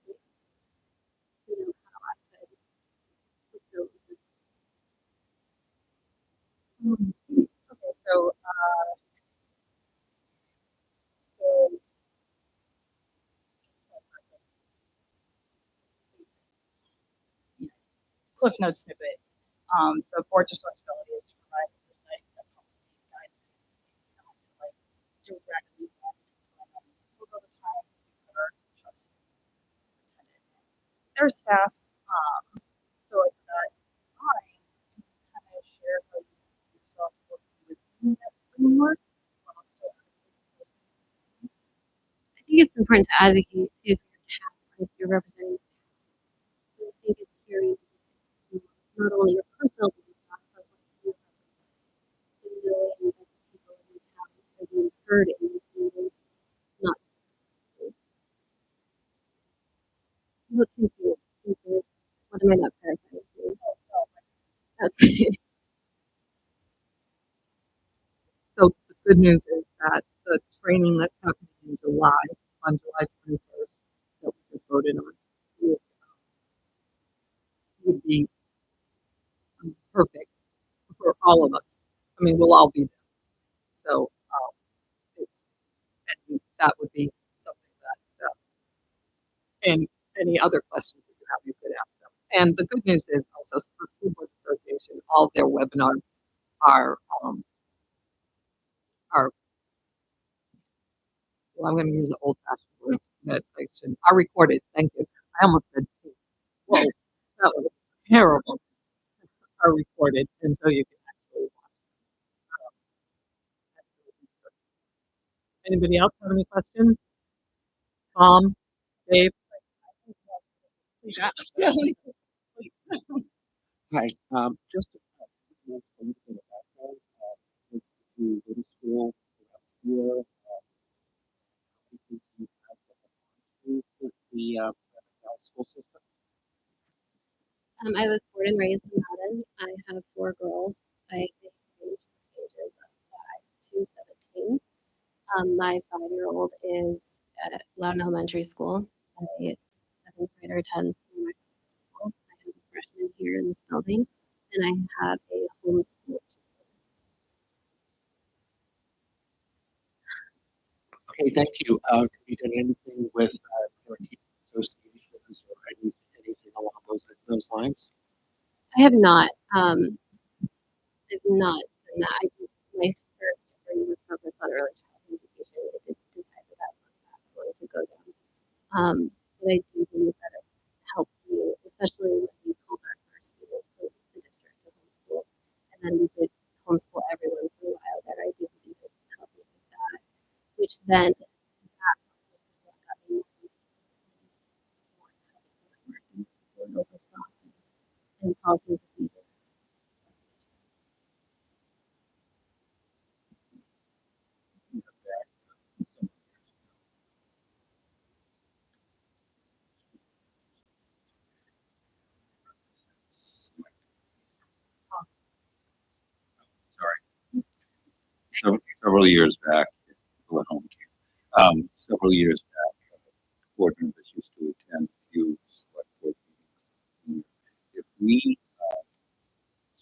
Speaker 3: to know how I could fulfill this.
Speaker 5: Okay, so Cliff Notes snippet. The board's responsibility is to provide oversight, set policy, guidelines, not to like directly manage what's going on in schools all the time. We put our trust in the superintendent and their staff. So at that time, you can kind of share how you see yourself working within that framework while still advocating for those.
Speaker 3: I think it's important to advocate too for your town, if you're representing. So I think it's hearing not only your personal beliefs, but what you represent. So knowing that the people in your town are being heard in this meeting, not look confused. What am I not paraphrasing? Okay.
Speaker 1: So the good news is that the training that's happening in July, on July 21st, that we just voted on, would be perfect for all of us. I mean, we'll all be there. So and that would be something that, and any other questions that you have, you could ask them. And the good news is also the School Board Association, all their webinars are, are, well, I'm going to use the old fashioned word that I should, are recorded. Thank you. I almost said, whoa, that was terrible. Are recorded. And so you can actually watch. Anybody else have any questions? Tom, Dave?
Speaker 5: Yeah.
Speaker 6: Hi, just to mention a little bit of background, like to go to school here, because you have the school system.
Speaker 3: I was born and raised in Loudon. I have 4 girls. I range from ages of 5 to 17. My 5-year-old is at Loudon Elementary School. A 7th grader attends my school. I have a freshman here in this building, and I have a homeschool.
Speaker 6: Okay, thank you. Have you done anything with parent-teacher associations or anything along those lines?
Speaker 3: I have not. I've not done that. My first degree was focused on early childhood education. I did decide that that's what I wanted to go down. But I do believe that it helped me, especially when we pulled our first student from the district to homeschool. And then we did homeschool everyone for a while there. I do believe it helped me with that, which then that process is what got me more oversaw and policy and procedure.
Speaker 9: Sorry. Several years back, went home to several years back, board members used to attend a few select board meetings. If we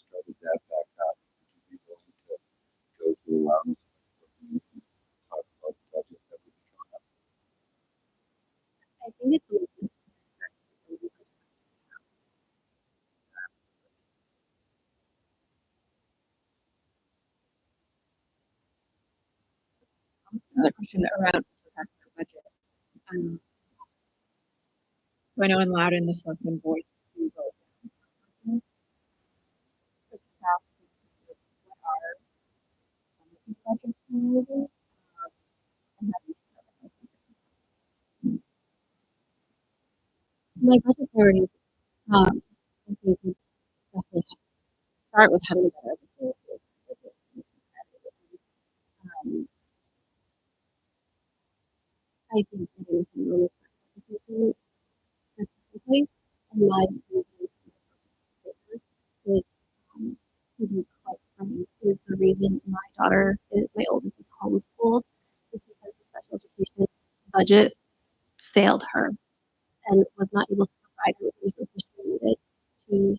Speaker 9: started that back up, would you be willing to go to a Loudon select board meeting and talk about the budget that would be drawn up?
Speaker 3: I think it's always necessary.
Speaker 8: Another question around our budget. So I know in Loudon, the selectmen voice to vote down. But staff what are some of these budget priorities? And how do you
Speaker 3: My budget priorities, I think we definitely start with having a better understanding of the budget. Um, I think getting some really education specifically, and my is to be quite frank, is the reason my daughter, my oldest, is homeschooled, is because the special education budget failed her and was not able to provide her with the resources she needed to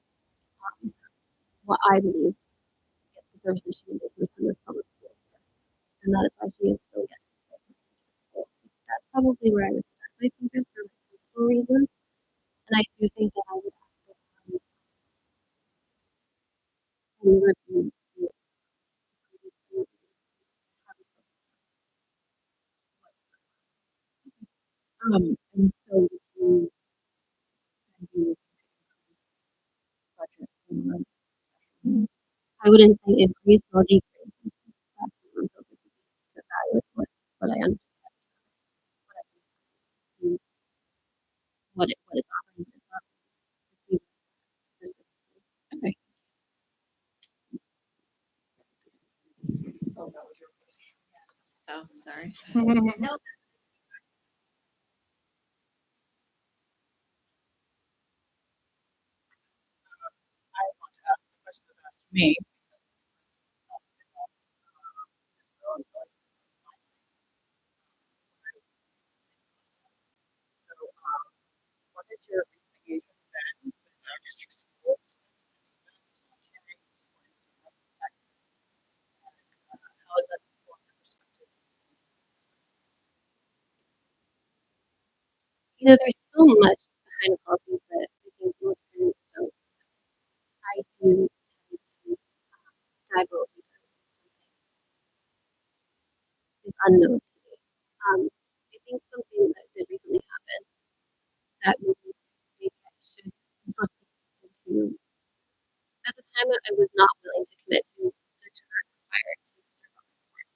Speaker 3: what I believe get the services she needed to attend this public school year. And that is why she is still yet to stay in school. So that's probably where I would start my focus for my personal reasons. And I do think that I would ask that we review the and so you can do budget and I wouldn't say increase nor decrease. That's what my focus would be to evaluate what I understand, what I can what it's offering is not to see specifically. Okay.
Speaker 2: Oh, that was your
Speaker 3: Oh, sorry.
Speaker 4: No,
Speaker 5: I want to ask the question that's asked me. So, what is your expectation then with our district schools? How is that informed your perspective?
Speaker 3: You know, there's so much behind the policies that I think most parents don't. I do tend to dive a little deeper into something is unknown to me. I think something that did recently happen that maybe I should look into. At the time, I was not willing to commit to the term required to serve on this board.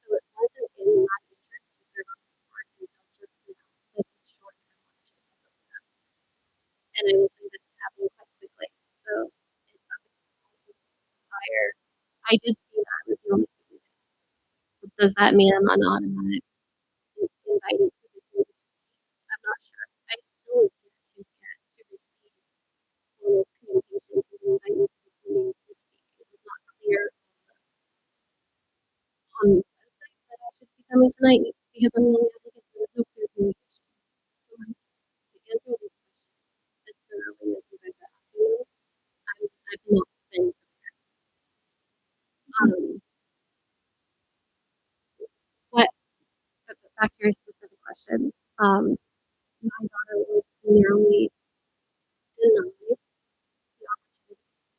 Speaker 3: So it wasn't in my interest to serve on this board until just now, like the short term ownership has opened up. And I will say this is happening quite quickly. So it's something higher. I did see that with the only two. Does that mean I'm an automatic invited to the meeting? I'm not sure. I still need to get to receive formal communication coming tonight because I'm the only applicant and there's no clear communication. So to answer all these questions as thoroughly as you guys are asking them, I've not been um what but back to your specific question. My daughter was nearly denied the opportunity to actually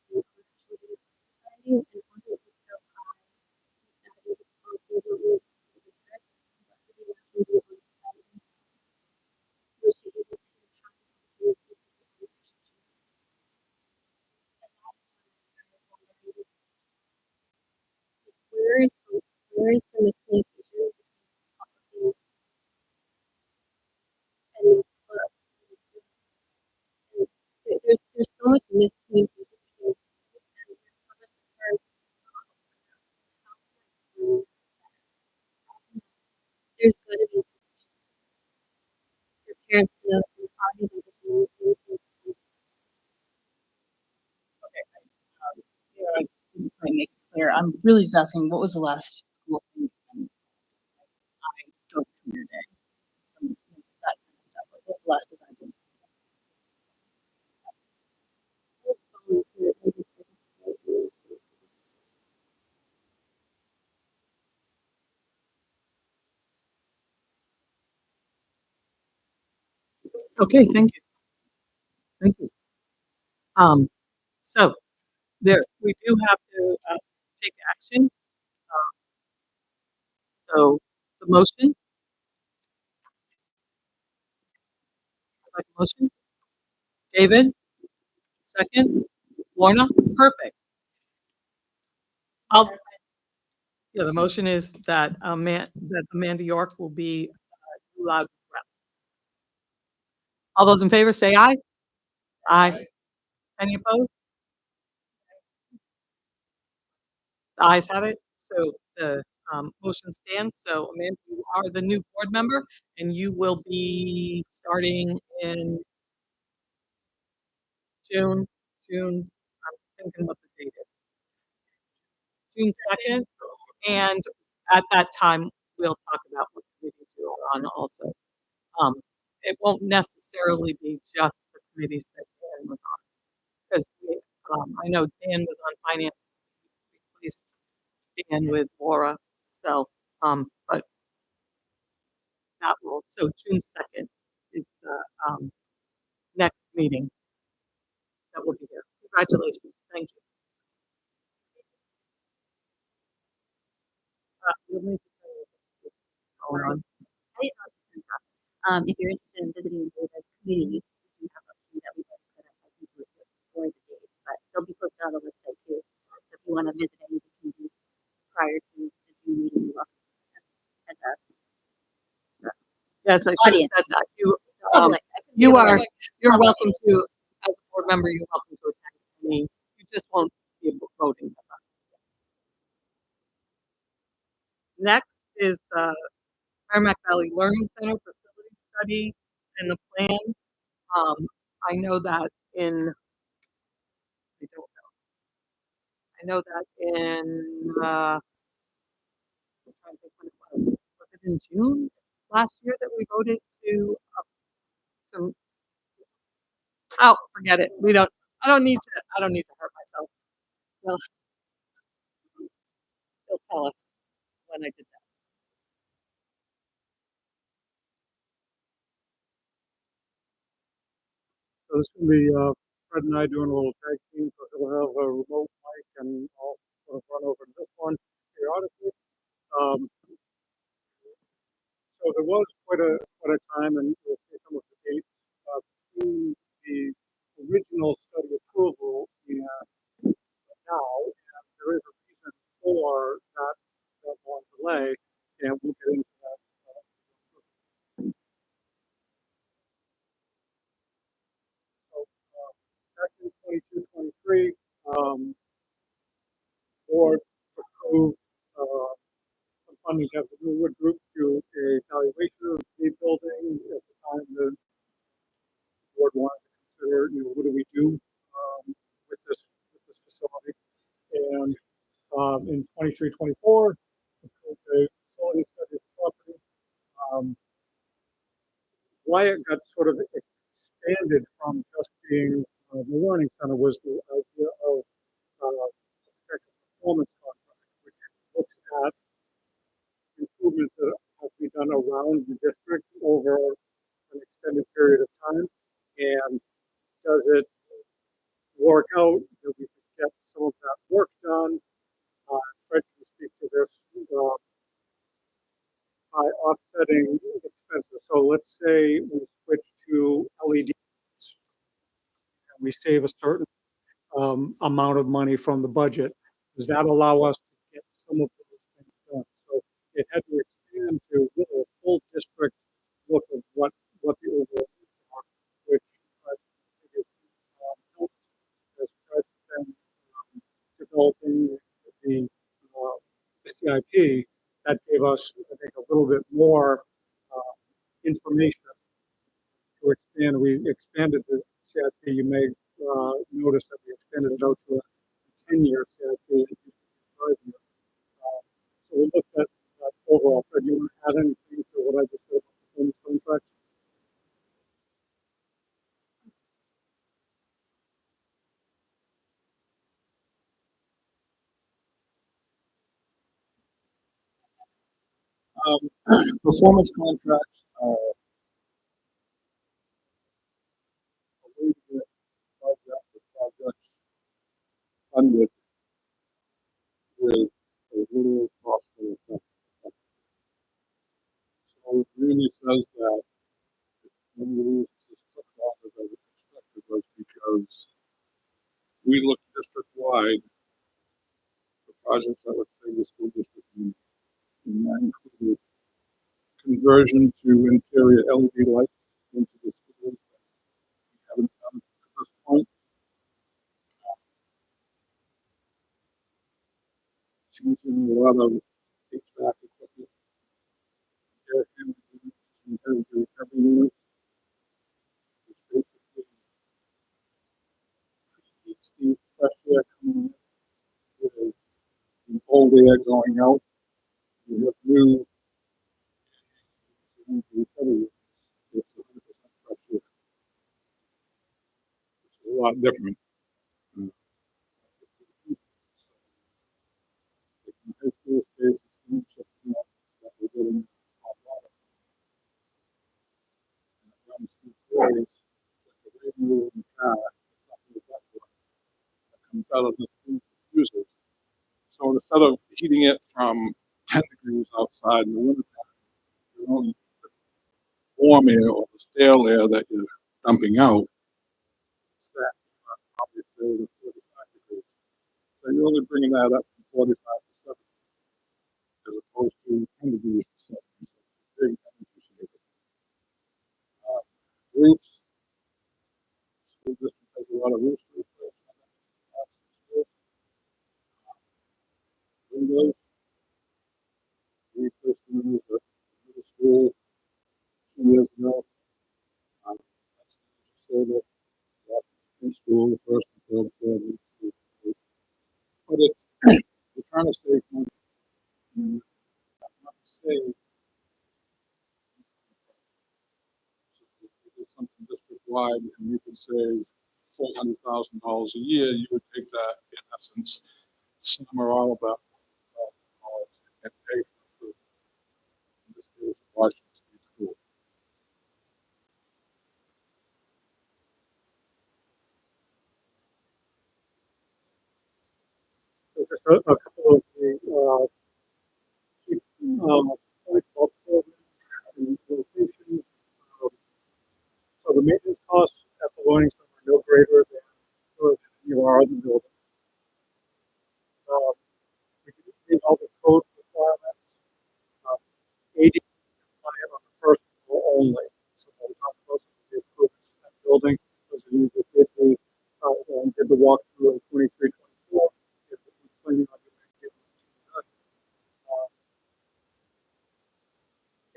Speaker 3: be a society and it wasn't until I decided policy of the school district but to be actually be on the side was she able to have the opportunity to focus on relationship and that is when I started wondering where is the where is the miscommunication between policies and these clubs and these services. And there's so much miscommunication between the two, and there's so much that parents are just not aware of. How can I explain this better? How can I, there's going to be solutions to this. For parents to know that there are these opportunities and things to do.
Speaker 5: Okay, yeah, I didn't quite make it clear. I'm really just asking, what was the last school thing and I go to career day? Some that kind of stuff. Like, what's the last event?
Speaker 3: Volunteer and just participate in
Speaker 1: Okay, thank you. Thank you. So there, we do have to take action. So the motion, like motion, David, second, Lorna, perfect. I'll, yeah, the motion is that that Amanda York will be allowed rep. All those in favor say aye. Aye. Any opposed? The ayes have it. So the motion stands. So Amanda, you are the new board member and you will be starting in June, I'm thinking what the date is. June 2nd. And at that time, we'll talk about what committees you're on also. Um, it won't necessarily be just the committees that Dan was on. Because I know Dan was on finance. We replaced Dan with Laura. So, but that will, so June 2nd is the next meeting that will be here. Congratulations. Thank you. You'll need to tell me what's going on.
Speaker 3: if you're interested in visiting the communities, we do have a few that we can put up. I think we're for the dates, but they'll be posted on the website too. So if you want to visit any of the communities prior to the June meeting, you're welcome to join us as a
Speaker 1: Yes, I should have said
Speaker 3: audience.
Speaker 1: that.
Speaker 3: Public.
Speaker 1: You are,
Speaker 3: Public.
Speaker 1: you're
Speaker 3: Public.
Speaker 1: welcome to, as a board member, you're welcome to attend any, you just won't be voting. Next is the Merrimack Valley Learning Center facility study and the plan. I know that in, I don't know. I know that in, I'm trying to think when it was. Was it in June last year that we voted to, some, oh, forget it. I don't need to hurt myself. They'll, they'll tell us when I did that.
Speaker 7: So this will be Fred and I doing a little tag team, so he'll have a remote mic and I'll sort of run over to this one periodically. Um, so there was quite a time, and we'll see some of the dates between the original study approval and now, and there is a reason for that long delay, and we'll get into that. So back in 22-23, board approved some funding to have the Wood Group do a evaluation of the building. At the time, the board wanted to consider, what do we do with this facility? And in 23-24, approved a facility study of the property why it got sort of expanded from just being the learning center was the idea of architectural performance contract, which looks at improvements that have to be done around the district over an extended period of time. And does it work out that we can get some of that work done? Fred can speak to this by offsetting expenses. So let's say we switch to LED and we save a certain amount of money from the budget. Does that allow us to get some of those things done? So it had to expand to really a full district look of what the overall needs are, which I think is helped as Fred's been developing the CIP. That gave us, I think, a little bit more information to expand. We expanded the CIP. You may notice that we expanded it out to a 10-year CIP. It used to be 5 years. So we looked at that overall. Fred, do you want to add anything to what I just said about performance contracts?
Speaker 6: Performance contracts are a way to get projects funded with a little costly effect. So it really says that one of the reasons this took longer than expected was because we looked district-wide for projects that would save the school district money. And that included conversion to interior LED lights into the schools that we haven't done at this point. Changing a lot of HVAC equipment, air handling units, compared to every unit, which basically keeps the fresh air coming in with the old air going out. We have new heavy units. It's 100% fresh air. It's a lot different. Uh, in high school space, it's new shifting up that we're getting hot water. And it runs through coils, like a radio in the car, it's up in the ductwork that comes out of the fuses. So instead of heating it from 10 degrees outside in the wintertime, you're only the warm air or the stale air that you're dumping out. It's that obviously the 45 degrees. So you're only bringing that up from 45 to 70 as opposed to 10 degrees to 70. So it's a big energy saver. Roofs. School district has a lot of roofs to replace. Windows. We replaced the windows at the middle school 2 years ago. That's so that in school, the first and third floor. But it's we're trying to save money. And I'm not saying if you did something district wide and you could save $400,000 a year, you would take that in essence, sum or all of that $400,000 and pay for the, in this case, Washington Street School.
Speaker 7: So just a couple of the key points about the program and location. Um, so the maintenance costs at the learning center are no greater than any of our other buildings. We can meet all the code requirements. Um, AD compliant on the first floor only. So we're not supposed to be improvements in that building. Those of you that did did the walkthrough in 23, 24, if we're planning on doing it,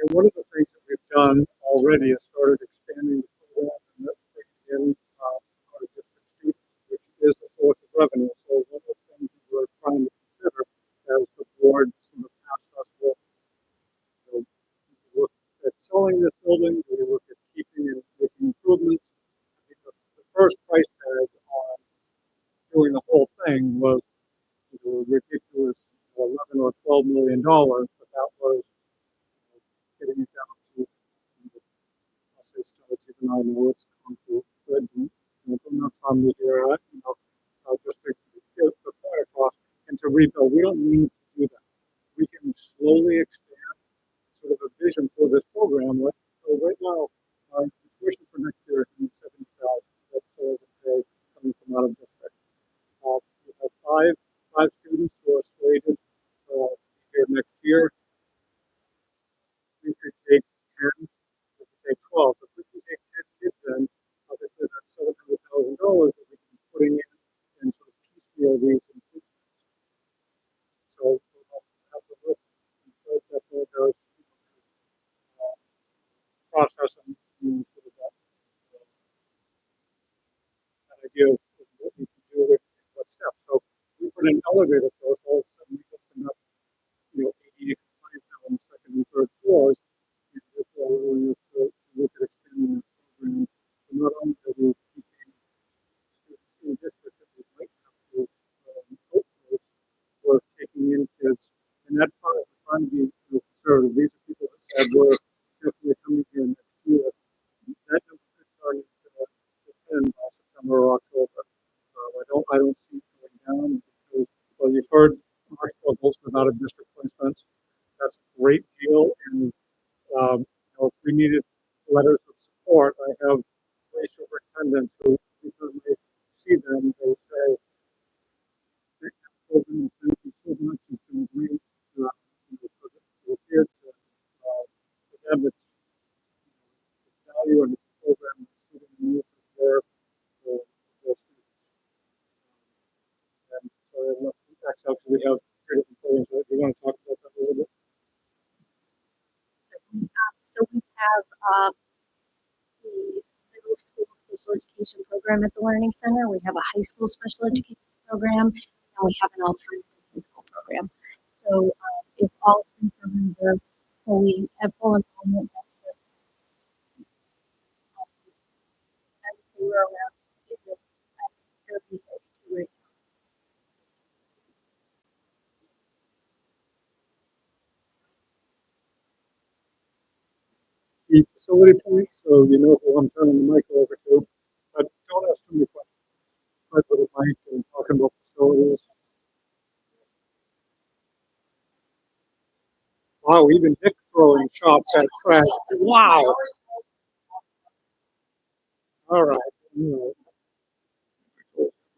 Speaker 7: and one of the things that we've done already is started expanding the program and bringing in out of district students, which is a source of revenue. So one of the things that we're trying to consider as the board sort of tasked us with, you know, do we look at selling this building? Do we look at keeping had on doing the whole thing was ridiculous, $11 or $12 million, but that was getting it down to, I'll say still, it's even I know it's come to good, from not from the here, just to get the point across and to rebuild. We don't need to do that. We can slowly expand sort of a vision for this program. Like, so right now, our tuition for next year is $70,000. That's coming from out of district. We have five students who are slated here next year. We could take 10, we could take 12. If we can take 10 kids, then obviously that's $700,000 that we can be putting in and sort of piecemeal these improvements. So we'll have to look and so definitely there's process and sort of that idea of what we can do with what steps. So we put an elevator for us, all of a sudden we get enough, 80 clients now on the second and third floors. And therefore, we look at expanding the program. So not only are we keeping students in district that we might have to cope with, we're taking in kids. And that's part of trying to be conservative. These are people that said we're definitely coming here next year. That number could start to 10 by September or October. I don't see it going down because, well, you've heard our struggles with out of district placements. That's a great deal. And, if we needed letters of support, I have three superintendents who, because they see them, they say, thank you so much. It's been great for the kids. And, for them, it's value and it's a program that's sitting in the there for those students. And so that's how we have three different programs. Do you want to talk about that a little bit?
Speaker 3: Certainly. So we have the middle school special education program at the Learning Center. We have a high school special education program, and we have an alternative high school program. So if all three programs are fully at full enrollment, that's the I would say we're around 30, 32 right now.
Speaker 7: The facility point, so you know who I'm turning the mic over to. But don't ask too many questions. Right with the mic and talking about facilities. Wow, even Nick throwing shots at trash. Wow. All right.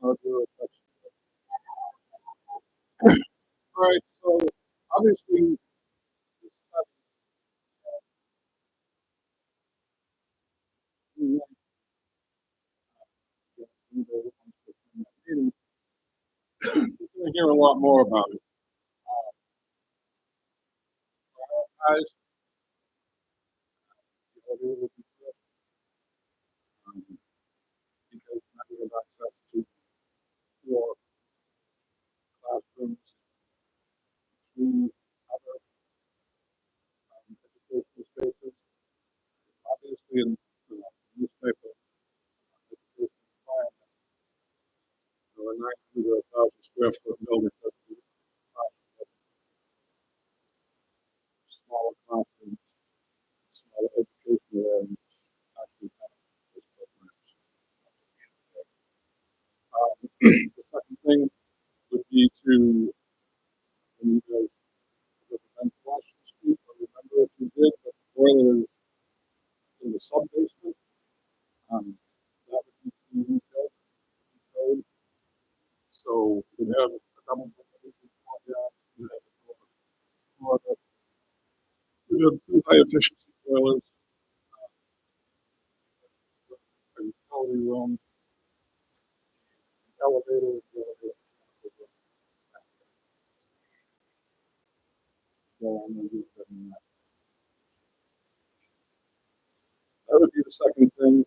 Speaker 7: All right. So obviously, we're going to hear a lot more about it. Guys, it will be good, because now you have access to more classrooms, to other educational spaces. Obviously, in this type of education environment, a 900 or 1,000 square foot building doesn't do it. Smaller classrooms, smaller educational areas, actually kind of those programs. The second thing would be to, when you guys look at ventilation street, or remember if you did, but the boiler is in the sub basement, that would need to be rebuilt. So we'd have a double ventilation down, you'd have more of a, we'd have two high efficiency boilers, a utility room, elevator, the elevator. So I'm gonna do that. That would be the second thing.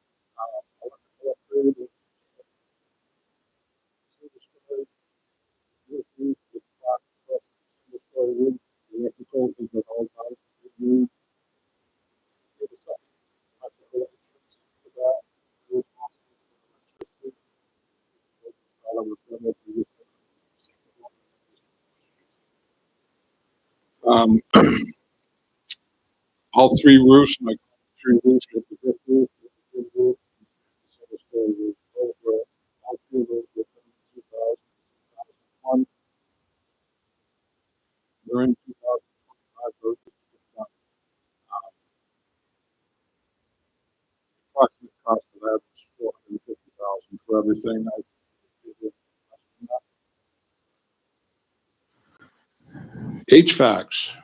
Speaker 7: Electrical upgrade, single story, roof, with flat, single story roof, electrical is at all times. The second electrical entrance for that, responsible for electricity.
Speaker 6: All three roofs, like three roofs, you have the brick roof, you have the tin roof, and the single story roof. All three of those were done in 2001. During 2025, those were done. Approximate cost of that was 450,000 for everything. I HVACs.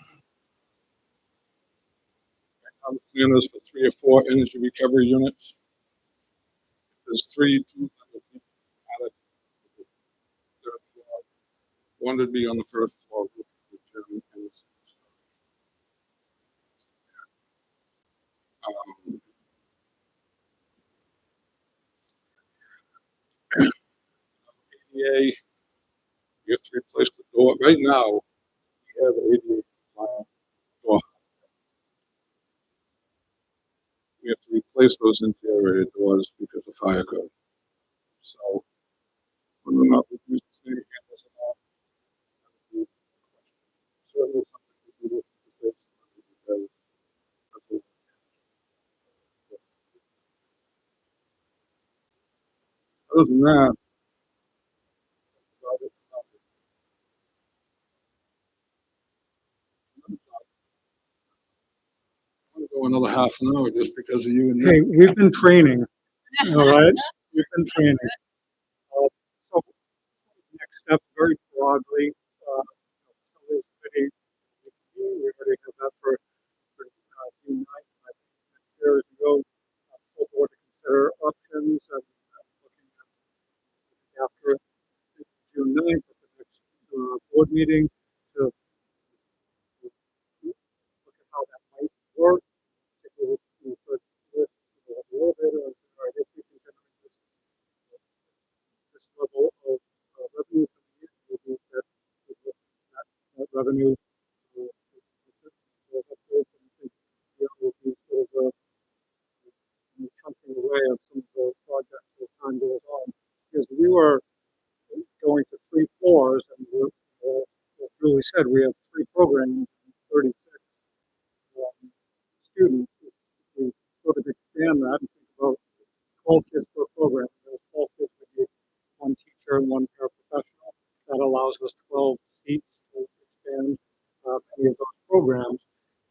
Speaker 6: I'm planners for 3 or 4 energy recovery units. If there's 3, 2 that would be added to the third floor. One would be on the first floor with the gym and the ADA, you have to replace the door. Right now, we have ADA compliant door. We have to replace those interior doors because of fire code. So, whether or not we use the same handles or not, that would be a question. Certainly something we do with the safety because that's what other than that, about it. I'm going to go another half an hour just because of you and
Speaker 7: Hey,
Speaker 6: Nick.
Speaker 7: we've been training, all right? We've been training. So next step, very broadly, facilities committee, we already have that for June 9th. I think next year as we go, full board to consider options and looking at after June 9th at the next board meeting to look at how that might work. Take a look at a little bit of, all right, if we can generate this level of revenue for the year, we'll do that, that revenue. Will be sort of chunking away on some of the projects as time goes on. Because we were going to 3 floors, and as Julie said, we have 3 programs, 36 students. If we sort of expand that and think about 12 kids per program, those 12 kids would be 1 teacher and 1 paraprofessional. That allows us 12 seats to expand any of those programs.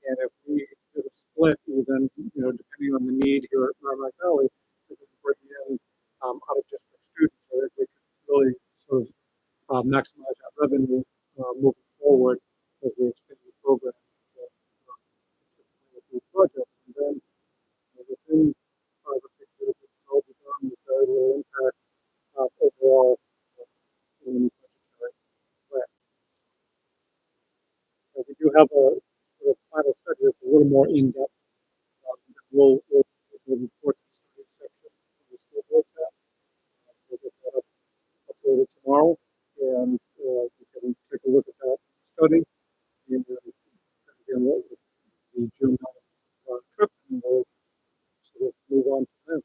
Speaker 7: And if we did a split, even depending on the need here at Merrimack Valley, we could bring in out of district students, so that we could really sort of maximize that revenue moving forward as we expand the program. Projects, and then within 5 or 6 years, it's all be done with very little impact overall in the budgetary plan. We do have a sort of final study that's a little more in depth. We'll the reports and studies section of the school board tab. We'll get that uploaded tomorrow, and you can take a look at that study. And again, what the June 9th trip, and we'll sort of move on from there.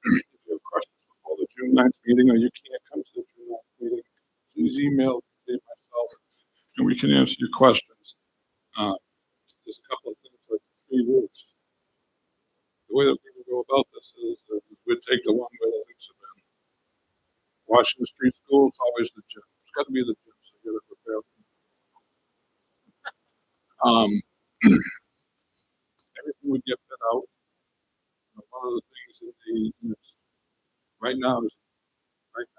Speaker 7: If you have questions before the June 9th meeting, or you can't come to the June 9th meeting, please email me myself, and we can answer your questions. There's a couple of things like the 3 routes. The way that we would go about this is we'd take the one where the links have been. Washington Street School, it's always the gym. It's got to be the gym, so you got to prepare. Everything would get bid out. One of the things in the units right now, like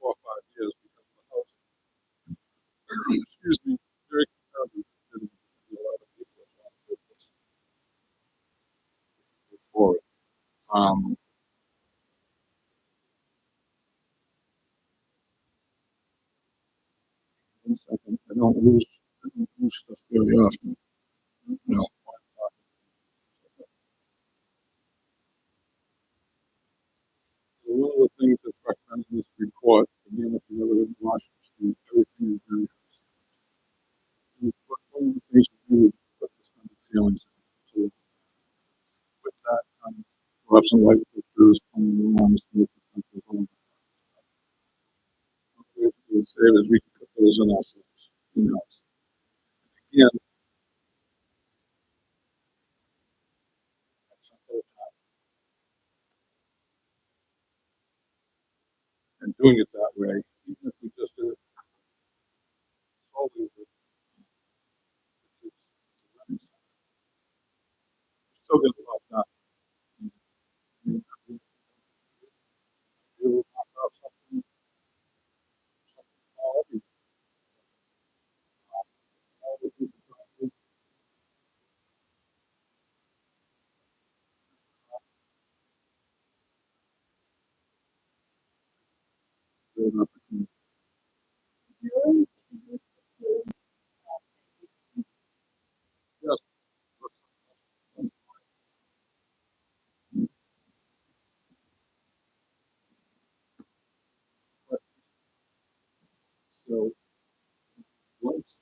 Speaker 7: 4 or 5 years because of the housing. Excuse me, very competitive. A lot of people are trying to do this forward. One second, I don't lose stuff very often. No. So one of the things that's recommended in this report, again, if you've ever been to Washington Street, everything is very one of the things we do is put suspended ceilings in. So with that, we'll have some light fixtures on the lawns to make it comfortable. What we save is we can put those in ourselves, in-house.
Speaker 6: and doing it that way, even if we just did it solely with the kids, still get a lot done. You knock out something small, all the people trying to build up a community. Yes. So once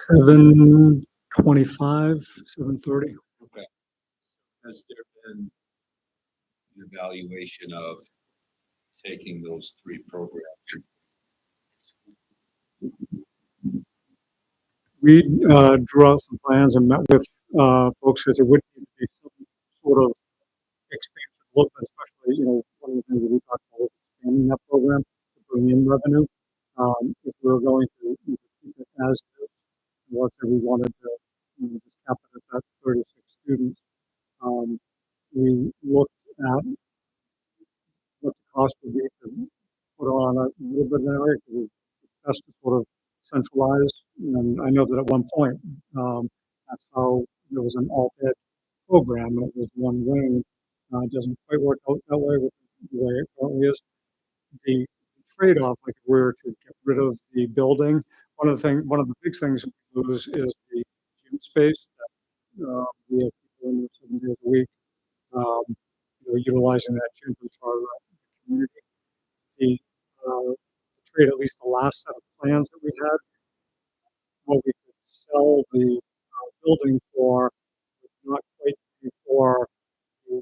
Speaker 7: Seven 25, 7:30.
Speaker 9: Okay. Has there been an evaluation of taking those three programs?
Speaker 7: We drew out some plans and met with folks because it would need to be some sort of expansion, look, especially, one of the things that we talked about was expanding that program to bring in revenue. If we were going to keep it as is, let's say we wanted to just cap it at that 36 students, um, we looked at what the cost would be to put on a little bit of an area because it's best to sort of centralize. And I know that at one point, that's how there was an alt-ed program and it was one wing. It doesn't quite work out that way with the way it currently is. The trade-off, like if we were to get rid of the building, one of the big things that we lose is the gym space. We have people in there 7 days a week, um, utilizing that gym for our community. The trade, at least the last set of plans that we had, what we could sell the building for, was not quite before the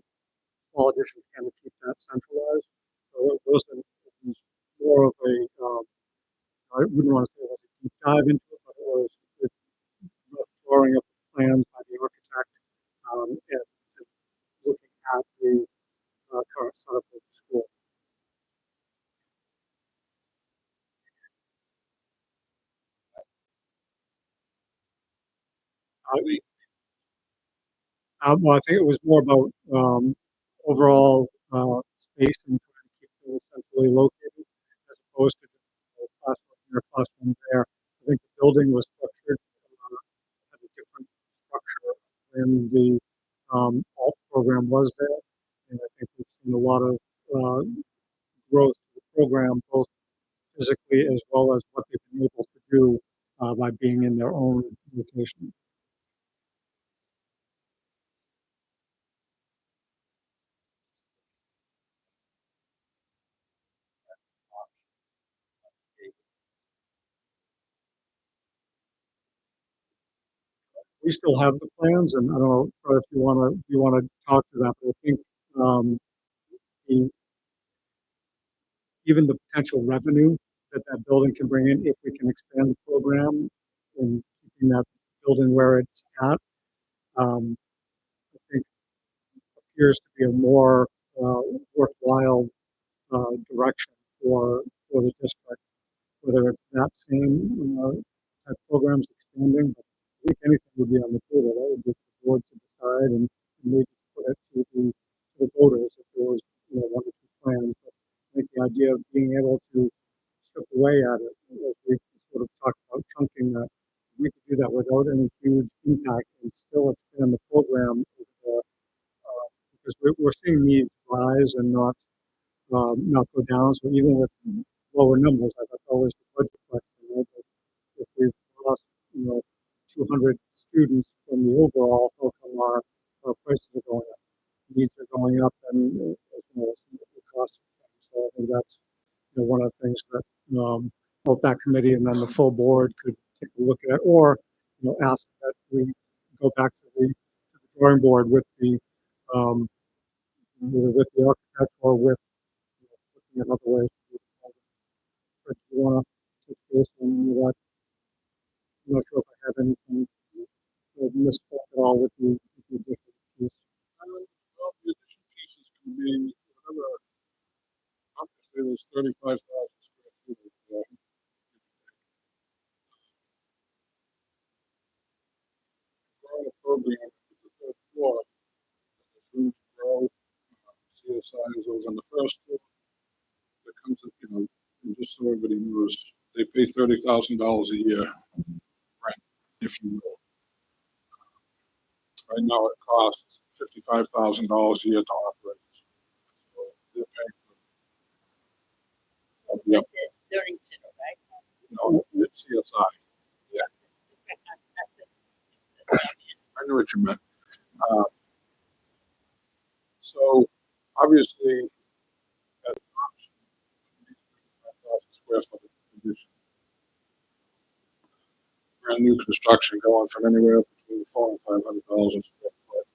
Speaker 7: small addition to kind of keep that centralized. So it was more of a, I wouldn't want to say it was a deep dive into it, but it was rough drawing up plans by the architect and looking at the current setup of the school. Well, I think it was more about overall space and trying to keep things centrally located as opposed to just classroom here, classroom there. I think the building was structured, had a different structure when the alt program was there. And I think we've seen a lot of growth to the program, both physically as well as what they've been able to do by being in their own location. We still have the plans, and I don't know Fred, if you want to talk to that, but I think um, the, even the potential revenue that that building can bring in, if we can expand the program and keeping that building where it's at, um, I think appears to be a more worthwhile direction for the district, whether it's that same type programs expanding. But I think anything would be on the table. That would be for the board to decide and maybe put it to the voters if there was one or two plans. But I think the idea of being able to chip away at it, as we sort of talked about chunking that, we could do that without any huge impact and still expand the program because we're seeing needs rise and not go down. So even with lower numbers, that's always the budget question. Right? If we've lost, 200 students from the overall, how come our prices are going up? Needs are going up, and the cost of things. So I think that's one of the things that both that committee and then the full board could take a look at, or ask that we go back to the drawing board with the um, either with the architect or with looking at other ways. But you want to touch base on that I'm not sure if I have anything misspoke at all with the addition piece.
Speaker 6: Well, the addition piece is going to be whatever. Obviously, there's 35,000 square feet of growing a program at the third floor. There's room to grow. CSI is over on the first floor. That comes, and just so everybody knows, they pay $30,000 a year rent, if you will. Right now, it costs $55,000 a year to operate. So they're paying for the
Speaker 4: Like the learning center, right?
Speaker 6: it's CSI. Yeah, I know what you meant. Uh, so obviously, as an option, 35,000 square foot addition, brand new construction going from anywhere between $400,000 and $500,000 square foot.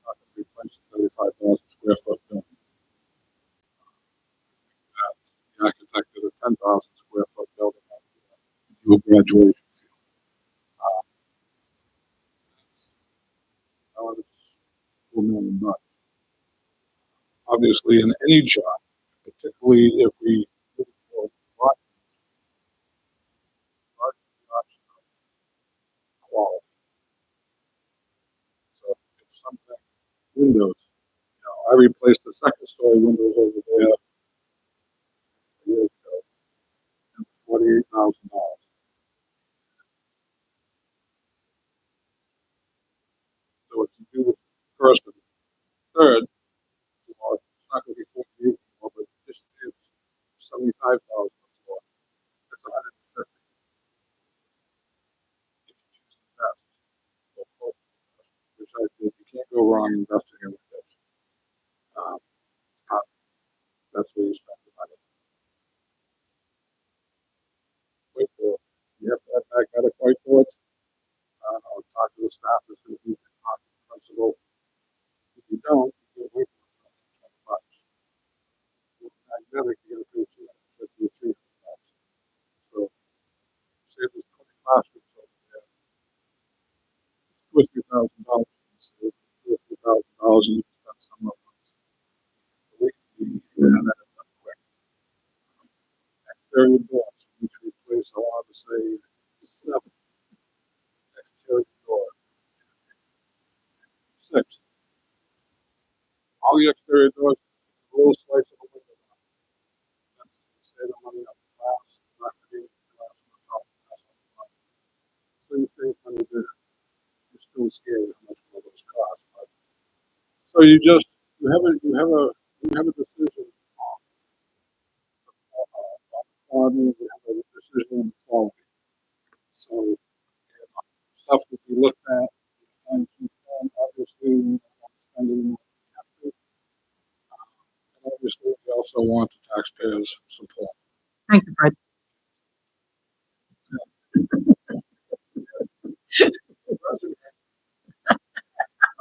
Speaker 6: Not going to replace a 35,000 square foot building. The architect did a 10,000 square foot building at the graduation field. Uh, now it's $4 million. Obviously, in any job, particularly if we look for large option of quality. So if something, windows, I replaced the second story windows over there years ago, and $48,000. So if you do the first and third floor, it's not going to be 48 anymore, but just it's 75,000 a floor. That's 150 if you choose the best. So close to the best, which I think you can't go wrong investing in this. Um, uh, that's where you spend the money. Whiteboard. You have to have magnetic whiteboards. I'll talk to the staff as soon as you can talk to the principal. If you don't, you get whiteboards for $20. With magnetic, you're going to pay 250 or 300 bucks. So say there's 20 classrooms over there, it's $2,000 or $3,000. So $2,000 and you can spend some of them. So we can that up quick. Exterior doors, we need to replace, I want to say, 7 exterior doors. 6. All the exterior doors, a little slice of a window. That's save the money on the glass, not getting glass on the top, glass on the bottom. So you save money there. You're still scared how much more those cost. But, so you have a decision on quantity, you have a decision on quality. So stuff that we looked at, fine tooth comb, obviously we don't want to spend any more than we have to. And obviously we also want the taxpayers' support.
Speaker 1: Thank you, Fred.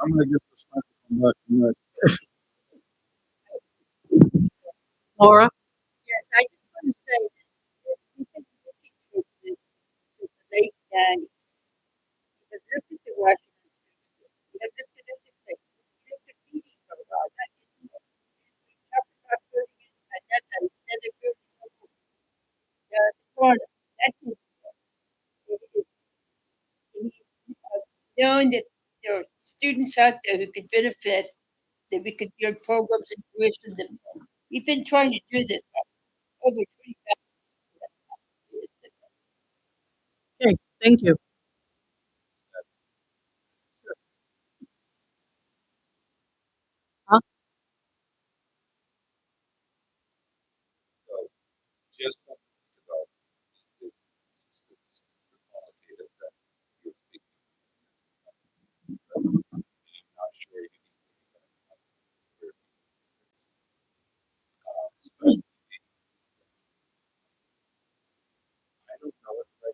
Speaker 6: I'm going to get this microphone back to Nick.
Speaker 1: Laura?
Speaker 4: Yes, I just want to say that we've been looking to the late 90s. Because look at the Washington Street School. We have looked at other places. We looked at meeting for a while. That didn't work. We talked about building it at that time. Then they built it over the corner. That didn't work. Knowing that there are students out there who could benefit, that we could build programs and tuition them. We've been trying to do this for over 25 years.
Speaker 1: Okay, thank you. Huh?
Speaker 9: So just something about the qualitative that you're thinking. I'm not sure you can but I don't know if I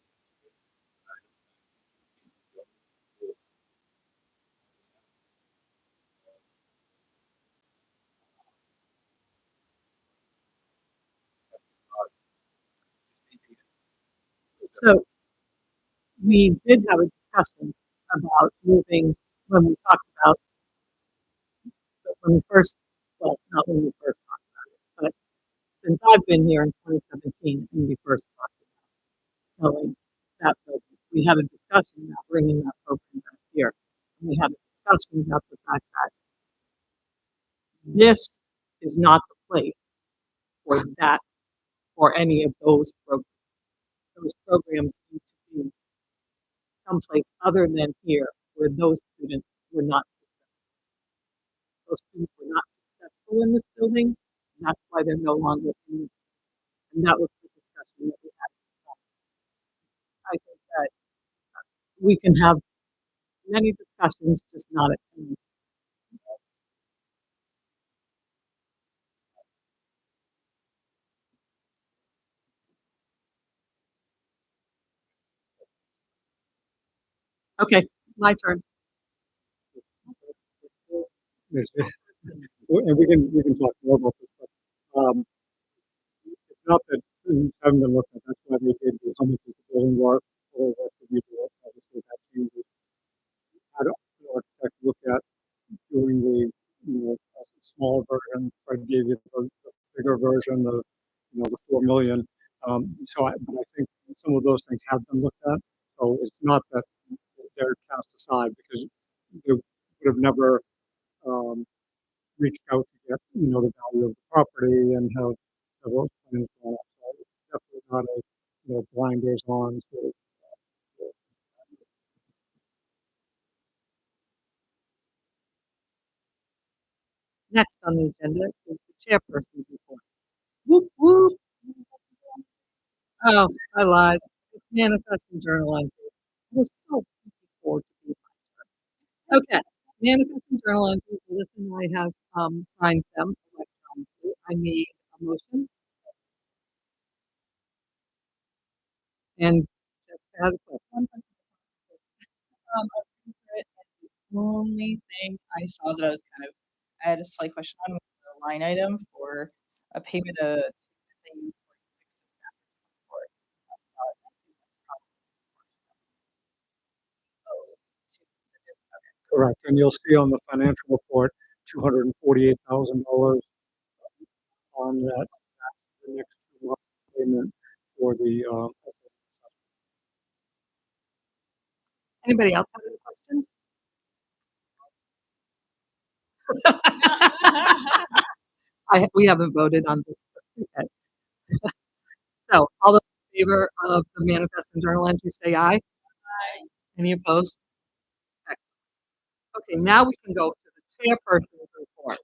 Speaker 1: So we did have a discussion about moving when we talked about when we first, well, not when we first talked about it, but since I've been here in 2017 and we first talked about selling that building, we had a discussion about bringing that program back here. And we had a discussion about the fact that this is not the place for that, for any of those programs. Those programs need to be someplace other than here where those students were not successful. Those students were not successful in this building, and that's why they're no longer in this. And that was the discussion that we had. I think that we can have many discussions, just not at any. Okay, my turn.
Speaker 7: Yes, and we can talk more about this, but it's not that students haven't been looked at. That's why they did how much is the building worth or what could we do. Obviously, that changes. I don't architect look at doing the a smaller version. Fred gave you the bigger version, the 4 million. But I think some of those things have been looked at. So it's not that they're cast aside because they would have never um, reached out to get the value of the property and have those plans drawn up. So it's definitely not a blinders on sort of.
Speaker 1: Next on the agenda is the chairperson's report. Whoop, whoop. Oh, I lied. It's manifest and journal entries. I was so looking forward to be my turn. Okay. Manifest and journal entries. Listen, I have signed them electronically. I need a motion, and Jessica has a question.
Speaker 5: The only thing I saw that I had a slight question on was the line item for a payment of SAU 46 for
Speaker 7: Correct. And you'll see on the financial report, $248,000 on that. That's the next 2 months payment for the.
Speaker 1: Anybody else have any questions? We haven't voted on this yet. So, all those in favor of the manifest and journal entries say aye. Aye. Any opposed? Excellent. Okay, now we can go to the chairperson's report.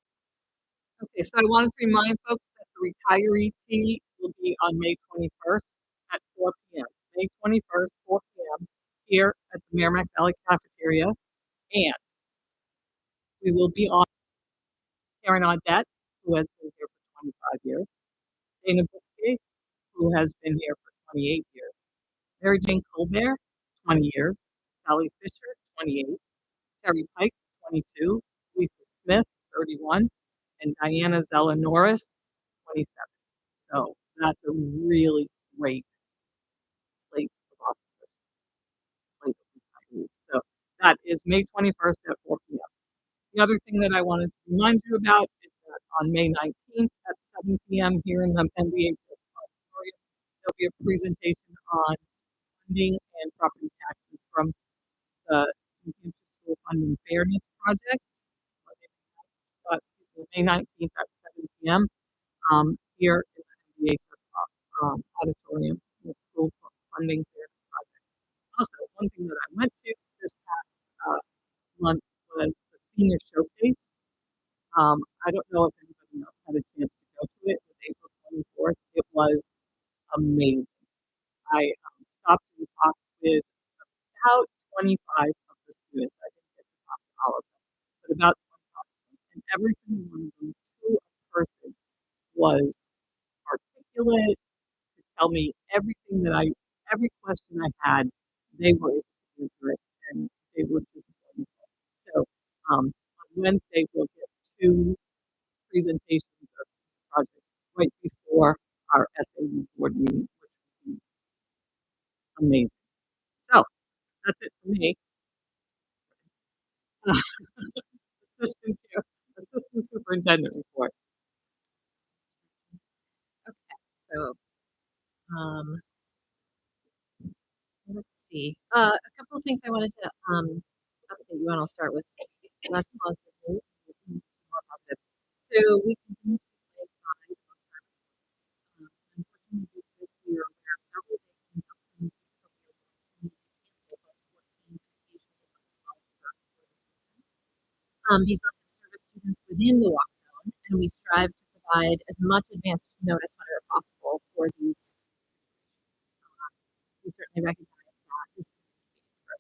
Speaker 1: Okay, so I wanted to remind folks that the retiree tea will be on May 21st at 4 p.m. May 21st, 4 p.m. here at the Merrimack Valley Cafeteria. And we will be on Karen Audette, who has been here for 25 years, Dana Biscay, who has been here for 28 years, Mary Jane Colbert, 20 years, Sally Fisher, 28, Terry Pike, 22, Lisa Smith, 31, and Diana Zella Norris, 27. So that's a really great slate of officers, slate of retirees. So that is May 21st at 4 p.m. The other thing that I wanted to remind you about is that on May 19th at 7 p.m. here in the MVHS auditorium, there'll be a presentation on funding and property taxes from the New Hampshire School Funding Fairness Project. May 19th at 7 p.m. Here in the MVHS auditorium, the School Funding Fairness Project. Also, one thing that I went to this past month was the senior showcase. I don't know if anybody else had a chance to go to it. It was April 24th. It was amazing. I stopped and talked with about 25 of the students. I didn't get to talk to all of them, but about 25 of them. And every single one of them, to a person, was articulate, to tell me everything every question I had, they were able to answer it, and they were just wonderful. So on Wednesday, we'll get 2 presentations of the project right before our SAU board meeting, which will be Amazing. So, that's it for me. Assistant Assistant Superintendent report.
Speaker 3: Okay, so um, let's see. A couple of things I wanted to update you on. I'll start with less positive news, and more positive. So we continue to play five. Unfortunately, due to this, we are aware of several days in the upcoming weeks where we are going to need to cancel bus 14 and occasionally bus 12 for this reason. These buses service students within the walk zone, and we strive to provide as much advance notice whenever possible for these situations. We certainly recognize that this is inconvenient for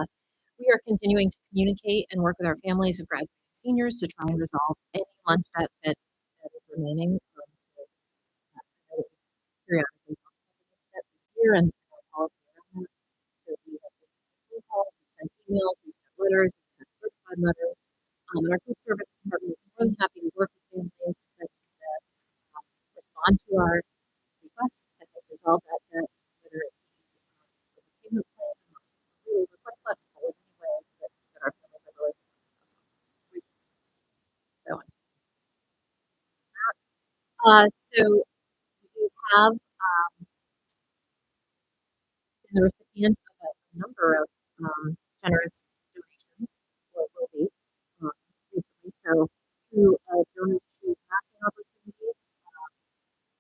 Speaker 3: us. We are continuing to communicate and work with our families of graduating seniors to try and resolve any lunch that is remaining. So, periodically talk about that this year and our policy around that. So we have been phone calls, we've sent emails, we've sent letters, we've sent certified letters. And our food service department is more than happy to work with families that respond to our requests to help resolve that debt, whether it be with a payment plan or really we're quite flexible in any way that our families are really so so we have been the recipient of a number of generous donations or will be recently. So through donor to mapping opportunities that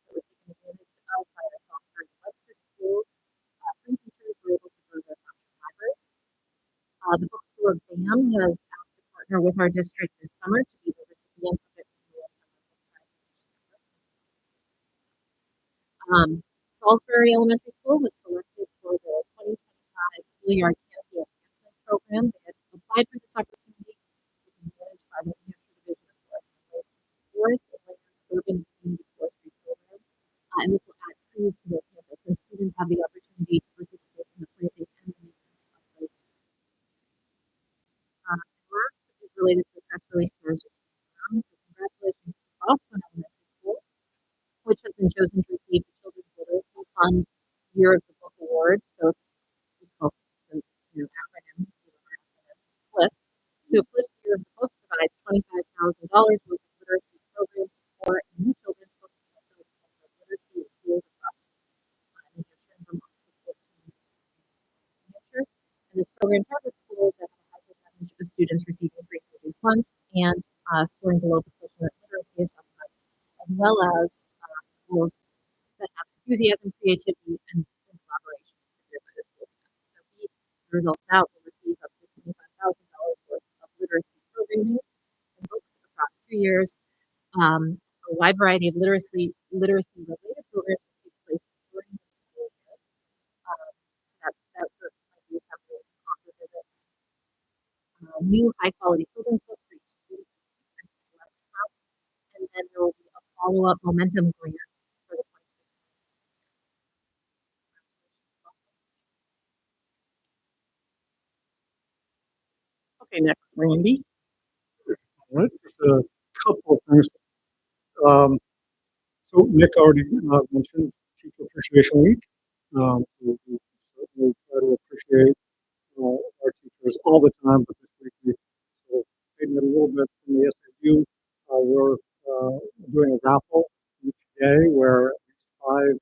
Speaker 3: were taken advantage of by our Salisbury and Webster schools, three teachers were able to go to their classroom libraries. The bookstore BAM has asked to partner with our district this summer to be the recipient of their annual summer book drive donation efforts. Salisbury Elementary School was selected for the 2025 schoolyard canopy enhancement program. They had applied for this opportunity, which is managed by the New Hampshire Division of Forest and Lands Urban and Community Forestry Program. And this will add trees to their campus, and students have the opportunity to participate in the planting and the maintenance of those trees. And last is related to the press release there was just so congratulations to Boston Elementary School, which has been chosen to receive the Children's Literacy Fund Year of the Book Awards. So it's called the acronym FLIP. So FLIP's Year of the Book provides $25,000 worth of literacy program support and new children's books to fulfill the culture of literacy in schools across New Hampshire and Vermont, so 14 in New Hampshire. And this program targets schools that have a high percentage of students receiving free and reduced lunch and scoring below proficient literacy assessments, as well as schools that have enthusiasm, creativity, and collaboration considered by the school staff. So we, as a result of that, will receive up to $25,000 worth of literacy programming and books across 2 years. A wide variety of literacy related programs will take place during the school year. So that might be assemblies and author visits. New high quality children's books for each student and to select from. And then there will be a follow up momentum grant for the 26th.
Speaker 1: Okay, next, Randy.
Speaker 7: All right, just a couple of things. So Nick already mentioned Teacher Appreciation Week. We certainly try to appreciate our teachers all the time, but this week we sort of taken it a little bit from the SAU. We're doing a raffle each day where at least five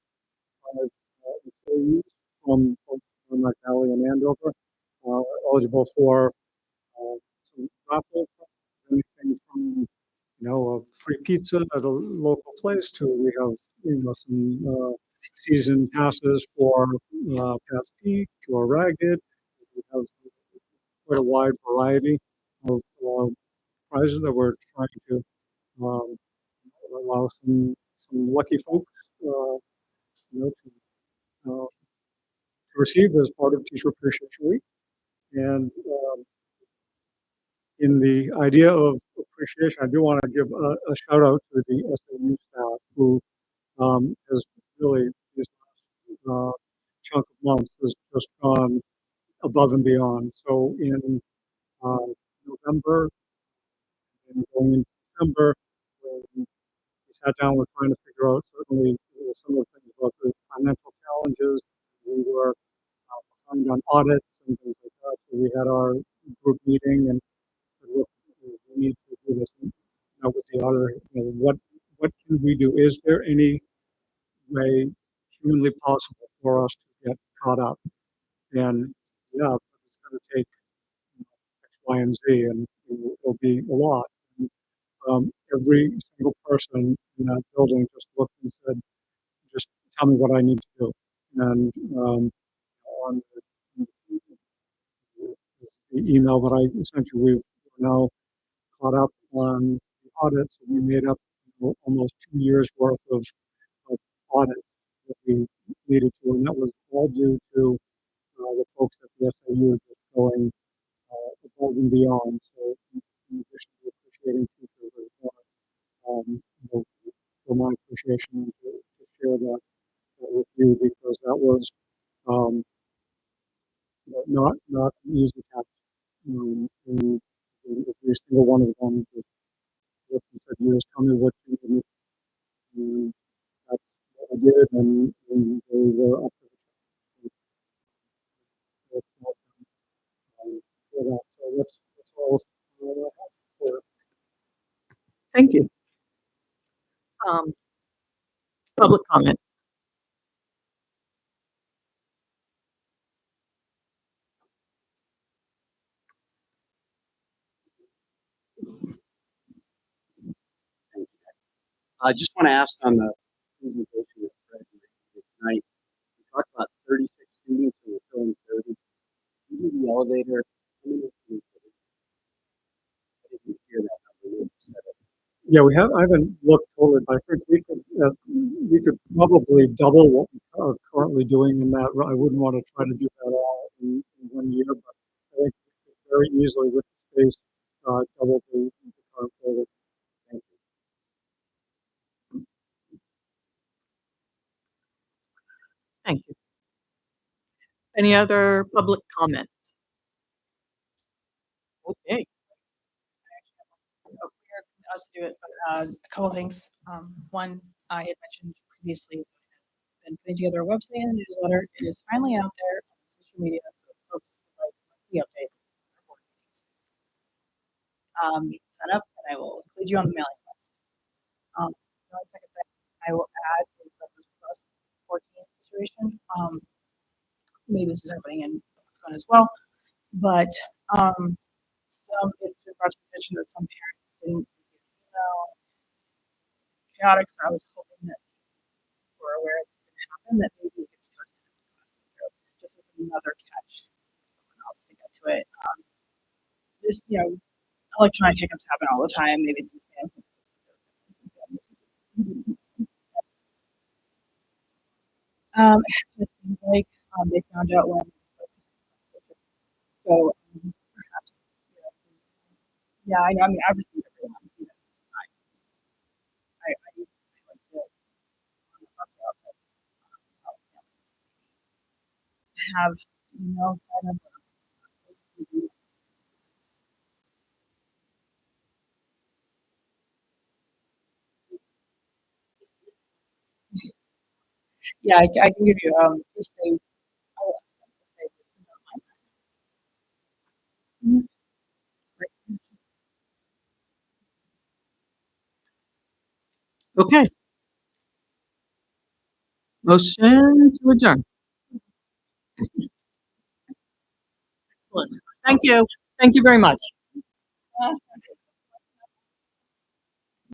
Speaker 7: employees from both Merrimack Valley and Andover are eligible for some raffle, anything from a free pizza at a local place to we have some season passes for Pat's Peak or Ragged. We have quite a wide variety of prizes that we're trying to um, allow some lucky folks to receive as part of Teacher Appreciation Week. And in the idea of appreciation, I do want to give a shout out to the SAU staff who has really, this last chunk of months, has just gone above and beyond. So in uh, November and going into December, when we sat down, we're trying to figure out certainly with some of the things about the financial challenges. We were behind on audits and things like that. So we had our group meeting and said, look, we need to do this with the auditor. What can we do? Is there any way humanly possible for us to get caught up? And yeah, it's going to take X, Y, and Z, and it'll be a lot. And, every single person in that building just looked and said, just tell me what I need to do. And on the email that I sent you, we're now caught up on the audits. We made up almost 2 years worth of audits that we needed to, and that was all due to the folks at the SAU just going above and beyond. So in addition to appreciating teachers, as well, for my appreciation and to share that with you, because that was um, not an easy task. And every single one of them just looked and said, "You just tell me what you need." And that's what I did, and they were up to the for that. So that's all I have for.
Speaker 1: Thank you. Public comment.
Speaker 2: I just want to ask on the presentation that Fred made tonight. We talked about 36 students and we're filling 30. You do the elevator. How many students are there? I didn't hear that number. You said it.
Speaker 7: Yeah, we have. I haven't looked totally, but I think we could probably double what we are currently doing in that. I wouldn't want to try to do that all in 1 year, but I think we could very easily with the space double the current building. Thank you.
Speaker 1: Thank you. Any other public comment? Okay.
Speaker 5: Us to do it, but a couple things. One, I had mentioned previously, I've been putting together a website and a newsletter. It is finally out there on social media, so folks would like the updates. You can sign up, and I will include you on the mailing list. The only second thing I will add is that this plus 14 situation. Maybe this is happening in Wisconsin as well, but it's been brought to attention that some parents didn't receive the email. Chaotic, so I was hoping that people were aware this would happen, that maybe it gets posted in the class just as another catch for someone else to get to it. Just, electronic hiccups happen all the time. Maybe it's spam. It seems like they found out when. So perhaps, yeah, I know. I mean, I've received everyone. I like to have emails sign up. Yeah, I can give you if they. I'll ask them if they don't mind. Great.
Speaker 1: Okay. Motion to adjourn. Excellent. Thank you. Thank you very much.